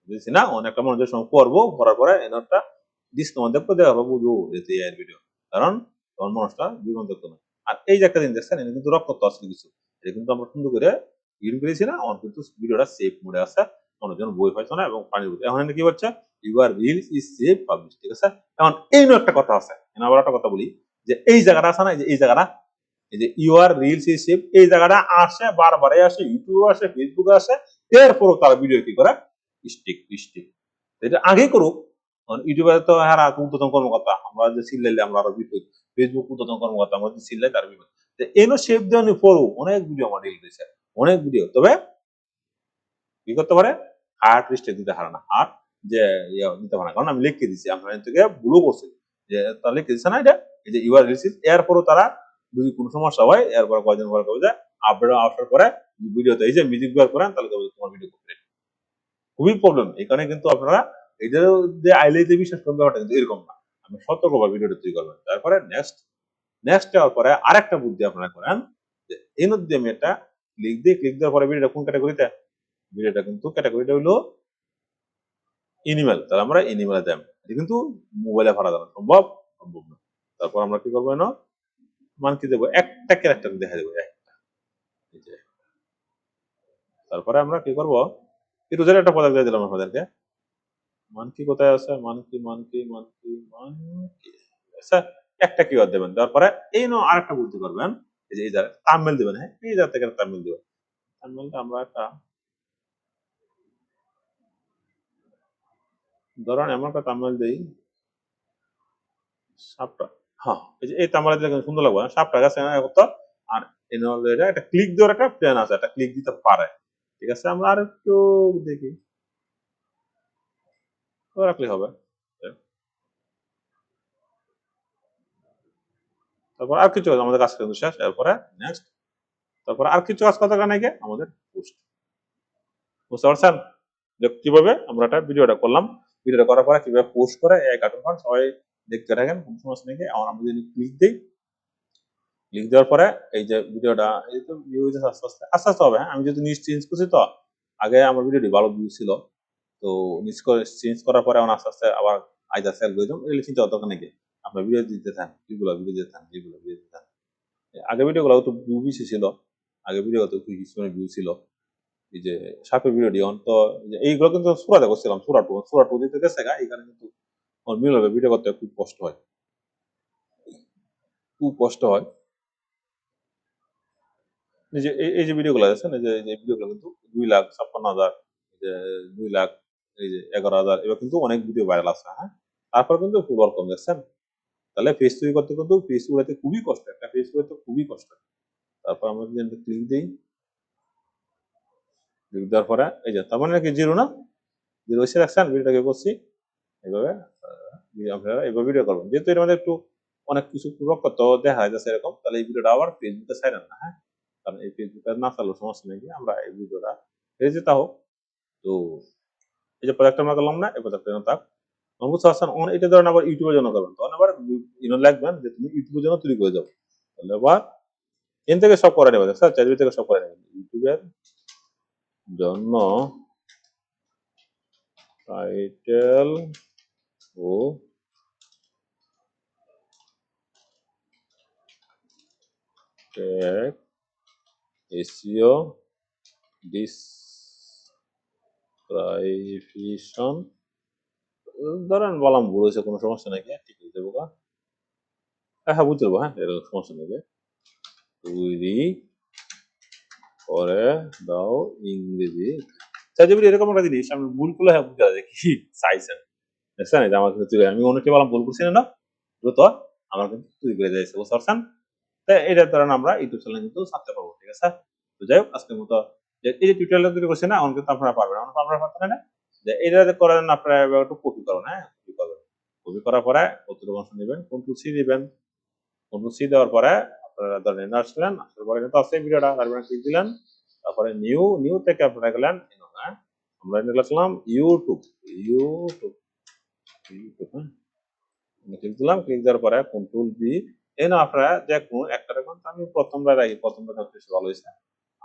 বুঝছি না, অনেকটা মনোযোগ সঙ্গে করবো, করার পরে এনারটা ডিসক্লেমার দেখবো, দেখা হবে বুঝবো যেহেতু এআই ভিডিও, কারণ তখন মানুষটা বিভ্রান্ত না। আর এই যে একটা জিনিস দেখছেন, এটা কিন্তু রক্ত আসলে কিছু, এটা কিন্তু আমরা সুন্দর করে ইউজ করেছি না, আমার কিন্তু ভিডিওটা সেভ মোডে আছে, মানুষজন বই পাইতো না এবং পানির মধ্যে। এখন কি হচ্ছে, your reels is save publish, ঠিক আছে। এখন এই নিয়ে একটা কথা আছে, আবার একটা কথা বলি, যে এই জায়গাটা আছে না, এই জায়গাটা, এই যে ইউর রিলস ইজ সেভ, এই জায়গাটা আসে বারবারে আসে, ইউটিউবে আসে, ফেসবুকে আসে, এরপরও তারা ভিডিও কি করে স্টিক স্টিক, এটা আগেই করুক। ইউটিউবে তো হ্যাঁ ঊর্ধ্বতন কর্মকর্তা, আমরা যে চিল্লাইলে আমরা আরো বিপদ, ফেসবুক ঊর্ধ্বতন কর্মকর্তা, আমরা যে চিল্লাই তার বিপদ। এনো শেপ দেওয়া পড়ো, অনেক ভিডিও আমার ডিলিট হয়েছে, অনেক ভিডিও। তবে কি করতে পারে, হার্ট রিস্টে দিতে পারে না, আর যে দিতে পারে না, কারণ আমি লিখে দিচ্ছি, আপনার থেকে ভুলও করছি, যে তারা লিখে দিচ্ছে না এটা, এই যে ইউআর রিসিভ, এরপরও তারা যদি কোনো সমস্যা হয়, এরপর কয়দিন পরে কবে যায় আপডেট আসার পরে ভিডিওতে এই যে মিউজিক বের করেন, তাহলে তোমার ভিডিও কপিরাইট, খুবই প্রবলেম। এখানে কিন্তু আপনারা এটা যে আইলেতে বিশ্বাস করবেন ব্যাপারটা কিন্তু এরকম না, আপনি সতর্কভাবে ভিডিওটা তৈরি করবেন। তারপরে নেক্সট যাওয়ার পরে আরেকটা বুদ্ধি আপনারা করেন, যে এই মধ্যে আমি একটা ক্লিক দিই, ক্লিক দেওয়ার পরে ভিডিওটা কোন ক্যাটাগরিতে, ভিডিওটা কিন্তু ক্যাটাগরিটা হলো এনিম্যাল, তাহলে আমরা এনিম্যালে দেব, এটা কিন্তু মোবাইলে ভরা যাবে সম্ভব না। তারপর আমরা কি করবো, মান কি দেবো, একটা ক্যারেক্টার দেখা দেবো একটা, তারপরে আমরা কি করবো, একটু একটা পদক দিয়ে দিলাম আপনাদেরকে, মানকি কোথায় আছে, মানকি, আচ্ছা একটা কিওয়ার্ড দেবেন, দেওয়ার পরে এই আরেকটা বুদ্ধি করবেন, এই যে এই জায়গায় থাম্বনেল দিবেন, হ্যাঁ এই জায়গা থেকে থাম্বনেল দিবেন, থাম্বনেলটা আমরা একটা ধরেন এমন একটা থাম্বনেল দেই, সাপটা, হ্যাঁ এই যে এই থাম্বনেল দিলে কিন্তু সুন্দর লাগবে, সাপটা গেছে কত, আর এটা একটা ক্লিক দেওয়ার একটা প্ল্যান আছে, একটা ক্লিক দিতে পারে, ঠিক আছে। আমরা আর একটু দেখি, রাখলে হবে। তারপর আর কিছু আমাদের কাজ কিন্তু শেষ, এরপরে নেক্সট, তারপর আর কিছু কাজ করার কারণে আমাদের পোস্ট, বুঝতে পারছেন যে কিভাবে আমরা একটা ভিডিওটা করলাম, ভিডিওটা করার পরে কিভাবে পোস্ট করে এই কার্টুন ফান সবাই দেখতে থাকেন, কোনো সমস্যা নেই। আমরা যদি ক্লিক দিই, ক্লিক দেওয়ার পরে এই যে ভিডিওটা, এই তো ভিউ হইতেছে আস্তে আস্তে আস্তে আস্তে হবে, হ্যাঁ আমি যেহেতু নিচ চেঞ্জ করছি, তো আগে আমার ভিডিওটি ভালো ভিউ ছিল, তো নিচ করে চেঞ্জ করার পরে আমার আস্তে আস্তে আবার আইদা সেল করে দিলাম, এগুলো চিন্তা দরকার নাকি, আপনার ভিডিও দিতে থাকেন, যেগুলো ভিডিও দিতে থাকেন, যেগুলো ভিডিও দিতে থাকেন। আগে ভিডিওগুলো তো ভিউ বেশি ছিল, আগে ভিডিও তো ভিউ ছিল, এই যে সাপের ভিডিও ডিওন, তো এইগুলো কিন্তু সুরাতে করছিলাম, সুরা টু দিতে গেছে গা, এখানে কিন্তু মিল হবে, ভিডিও করতে খুব কষ্ট হয়, খুব কষ্ট হয়। এই যে এই যে ভিডিওগুলো আছেন, এই যে ভিডিওগুলো কিন্তু 2,56,000, যে 2,00,000, এই যে 11,000, এবার কিন্তু অনেক ভিডিও ভাইরাল আছে, হ্যাঁ। তারপর কিন্তু খুব কম দেখছেন, তাহলে ফেস তৈরি করতে কিন্তু ফেস উড়াতে খুবই কষ্ট, একটা ফেস উড়াতে খুবই কষ্ট। তারপর আমরা যদি ক্লিক দিই, ক্লিক দেওয়ার পরে এই যে তার মানে নাকি জিরো না, জিরো এসে রাখছেন, ভিডিওটাকে করছি এইভাবে, আপনারা এইভাবে ভিডিও করবেন, যেহেতু এর মধ্যে একটু অনেক কিছু রক্ত দেখা যাচ্ছে এরকম, তাহলে এই ভিডিওটা আবার ফেসবুকে ছাড়েন না, হ্যাঁ, কারণ এই ফেসবুকে না চালু সমস্যা নেই, আমরা এই ভিডিওটা রেজে তাও, তো এই যে প্রজেক্ট আমরা করলাম না, এই প্রজেক্টের থাক, বুঝতে পারছেন। এটা ধরেন আবার ইউটিউবের জন্য করবেন, তখন আবার লাগবেন যে তুমি ইউটিউবের জন্য তৈরি করে যাও, তাহলে আবার এন থেকে সব করে নেবে, স্যার চ্যাট থেকে সব করে নেবেন, ইউটিউবের জন্য টাইটেল ও ট্যাগ এসইও ডিসক্রিপশন ধরেন বললাম ভুল হয়েছে, কোনো সমস্যা নাকি, ঠিক হয়ে যাবো গা। হ্যাঁ বুঝতে পারবো, হ্যাঁ এরকম সমস্যা নাকি। তৈরি করে দাও ইংরেজি। চাইজেবি এরকম একটা জিনিস আমি ভুল করলে হ্যাঁ বুঝা যায় কি চাইছেন, দেখছেন এই যে আমার কিন্তু তৈরি, আমি অনেকে বললাম ভুল করছি না দ্রুত আমার কিন্তু তৈরি করে যাইছে, বুঝতে পারছেন। তো এটার দ্বারা আমরা ইউটিউব চ্যানেল কিন্তু ছাড়তে পারবো, ঠিক আছে। তো যাই হোক আজকের মতো যে এই যে টিউটোরিয়াল তৈরি করছি না, এখন কিন্তু আপনারা পারবেন, আপনারা পারতেন না যে এটা করেন, আপনারা এবার একটু কপি করুন, হ্যাঁ কপি করবেন। কপি করার পরে কতটুকু অংশ নেবেন, কন্ট্রোল সি দিবেন। কন্ট্রোল সি দেওয়ার পরে আপনারা ধরেন আসলেন, আসার পরে কিন্তু আছে ভিডিওটা, তারপরে ক্লিক দিলেন, তারপরে নিউ নিউ থেকে আপনারা গেলেন, হ্যাঁ আমরা এনে লিখলাম ইউটিউব, ইউটিউব ইউটিউব, হ্যাঁ ক্লিক দিলাম, ক্লিক দেওয়ার পরে কন্ট্রোল বি। এই না আপনারা যে কোনো একটা রাখুন, আমি প্রথমবার রাখি, প্রথমবার বেশি ভালো হয়েছে,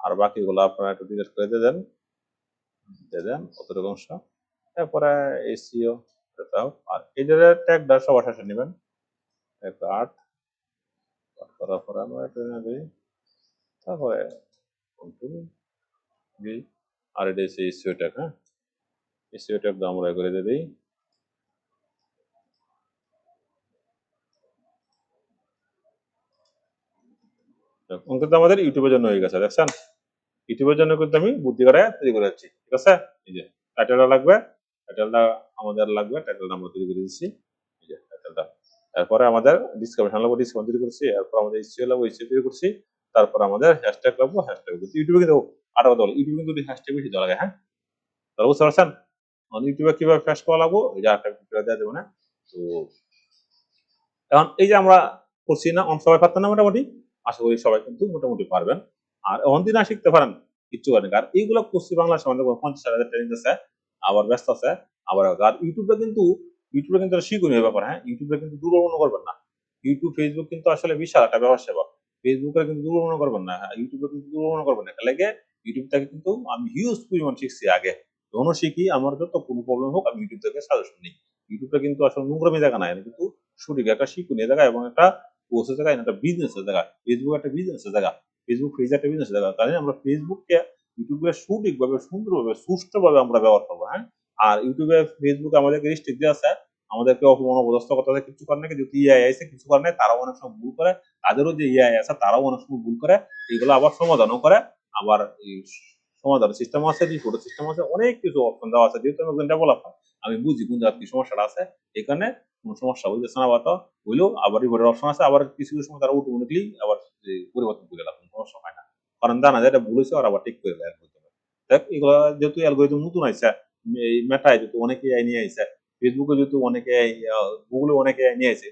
আর বাকিগুলো আপনারা একটু ডিলিট করে দিয়ে দেন কতটুকু অংশ। তারপরে এসিও দাও, আর এই যে ট্যাগটা সবার শেষে নেবেন, একটা আর্ট করার পরে আমরা এটা দিই, তারপরে কন্ট্রোল বি, আর এটা হচ্ছে এসিও ট্যাগ, হ্যাঁ এসিও ট্যাগ আমরা করে দিয়ে দিই। অঙ্কিত আমাদের ইউটিউবের জন্য হয়ে গেছে, দেখছেন ইউটিউবের জন্য কিন্তু আমি বুদ্ধি করে তৈরি করে যাচ্ছি, ঠিক আছে। এই যে টাইটেলটা লাগবে, টাইটেলটা আমাদের লাগবে, টাইটেলটা আমরা তৈরি করে দিচ্ছি, এই যে টাইটেলটা। তারপরে আমাদের ডিসক্রিপশন লাগবে, ডিসক্রিপশন তৈরি করছি, এরপর আমাদের এসইও লাগবে, এসইও তৈরি করছি, তারপর আমাদের হ্যাশট্যাগ লাগবে, হ্যাশট্যাগ কিন্তু ইউটিউবে কিন্তু আরো কথা বলি, ইউটিউবে কিন্তু হ্যাশট্যাগ বেশি দেওয়া লাগে, হ্যাঁ তাহলে বুঝতে পারছেন। ইউটিউবে কিভাবে ফ্যাশ করা লাগবো এই যে একটা ভিডিও দেওয়া দেবো না। তো এখন এই যে আমরা করছি না, সবাই পারতেন না মোটামুটি, আশা করি সবাই কিন্তু মোটামুটি পারবেন। আর অন্তি না শিখতে পারেন কিচ্ছু করেন, আর এইগুলো করছি বাংলাদেশ আমাদের 50,000 ট্রেনিং আছে, আবার ব্যস্ত আছে, আবার আর ইউটিউবে কিন্তু শিখুন ব্যাপার, হ্যাঁ ইউটিউবে কিন্তু দুর্বল করবেন না। ইউটিউব ফেসবুক কিন্তু আসলে বিশাল একটা ব্যবসা সেবা, ফেসবুকে কিন্তু দুর্বল করবেন না, হ্যাঁ ইউটিউবে কিন্তু দুর্বল করবেন না, লাগে ইউটিউব থেকে কিন্তু আমি হিউজ পরিমাণ শিখছি আগে, যখন শিখি আমার যত কোনো প্রবলেম হোক আমি ইউটিউব থেকে সাজেশন নিই। ইউটিউবটা কিন্তু আসলে নোংরামি জায়গা না, এটা কিন্তু সঠিক একটা শিক্ষণীয় জায়গা এবং একটা কোর্সের জায়গা, একটা বিজনেসের জায়গা। ফেসবুক একটা বিজনেসের জায়গা, ফেসবুক পেজ একটা বিজনেসের জায়গা, তাই আমরা ফেসবুককে ইউটিউবে সঠিকভাবে সুন্দরভাবে সুষ্ঠুভাবে আমরা ব্যবহার করবো, হ্যাঁ। আর ইউটিউবে ফেসবুকে আমাদেরকে রিস্ট্রিক্ট দেওয়া আছে, আমাদেরকে অপমান অপদস্থ করতে হবে, কিছু করে না, কিন্তু ইআই আছে কিছু করে নাই, তারাও অনেক সময় ভুল করে, তাদেরও যে ইআই আছে তারাও অনেক সময় ভুল করে, এগুলো আবার সমাধানও করে, আবার এই সমাধানের সিস্টেম আছে, রিপোর্টের সিস্টেম আছে, অনেক কিছু অপশন দেওয়া আছে, যেহেতু আমি একজন ডেভেলপার আমি বুঝি কোন জায়গায় কি সমস্যাটা আছে, এখানে কোনো সমস্যা হইতেছে না, বা তো হইলেও আবার রিপোর্টের অপশন আছে, আবার কিছু কিছু সময় তারা অটোমেটিকলি আবার পরিবর্তন করে দেয়, কোনো সমস্যা হয় না, কারণ জানা যায় এটা ভুল হয়েছে আর আবার ঠিক করে দেয় অ্যালগরিদমে। দেখ এগুলো যেহেতু অ্যালগরিদম নতুন আইছে, এই মেটায় যেহেতু অনেকে এআই নিয়ে আইছে, ফেসবুকে যেহেতু অনেকে গুগলে অনেকে এআই নিয়ে আইছে,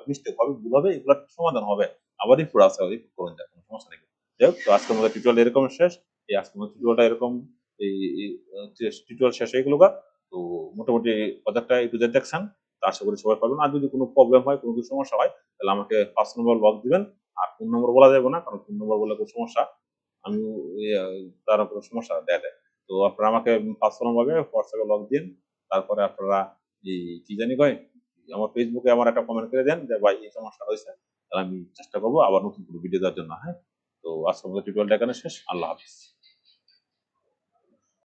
মিস্টেক হবে ভুল হবে, এগুলোর সমাধান হবে, আবার রিপোর্ট আছে রিপোর্ট করুন যায়, কোনো সমস্যা নেই। যাই হোক তো আজকের মতো টিউটোরিয়াল এরকম শেষ, এই আজকের মতো টিউটোরিয়ালটা এরকম, এই টিউটোরিয়াল শেষ হয়ে গেল গা। তো মোটামুটি বাজারটা একটু দেখছেন, তো আশা করি সবাই পারবেন। আর যদি কোনো প্রবলেম হয়, কোনো কিছু সমস্যা হয়, তাহলে আমাকে 5 নম্বর লক দিবেন। আর ফোন নম্বর বলা যাবে না, কারণ ফোন নম্বর বললে কোনো সমস্যা, আমি তার কোনো সমস্যা দেখা দেয়। তো আপনারা আমাকে পার্সোনাল ভাবে হোয়াটসঅ্যাপে লক দিন, তারপরে আপনারা এই কি জানি কয়, আমার ফেসবুকে আমার একটা কমেন্ট করে দেন যে ভাই এই সমস্যা হয়েছে, তাহলে আমি চেষ্টা করবো আবার নতুন কোনো ভিডিও দেওয়ার জন্য, হ্যাঁ। তো আজকের মতো টিউটোরিয়ালটা এখানে শেষ, আল্লাহ হাফিজ।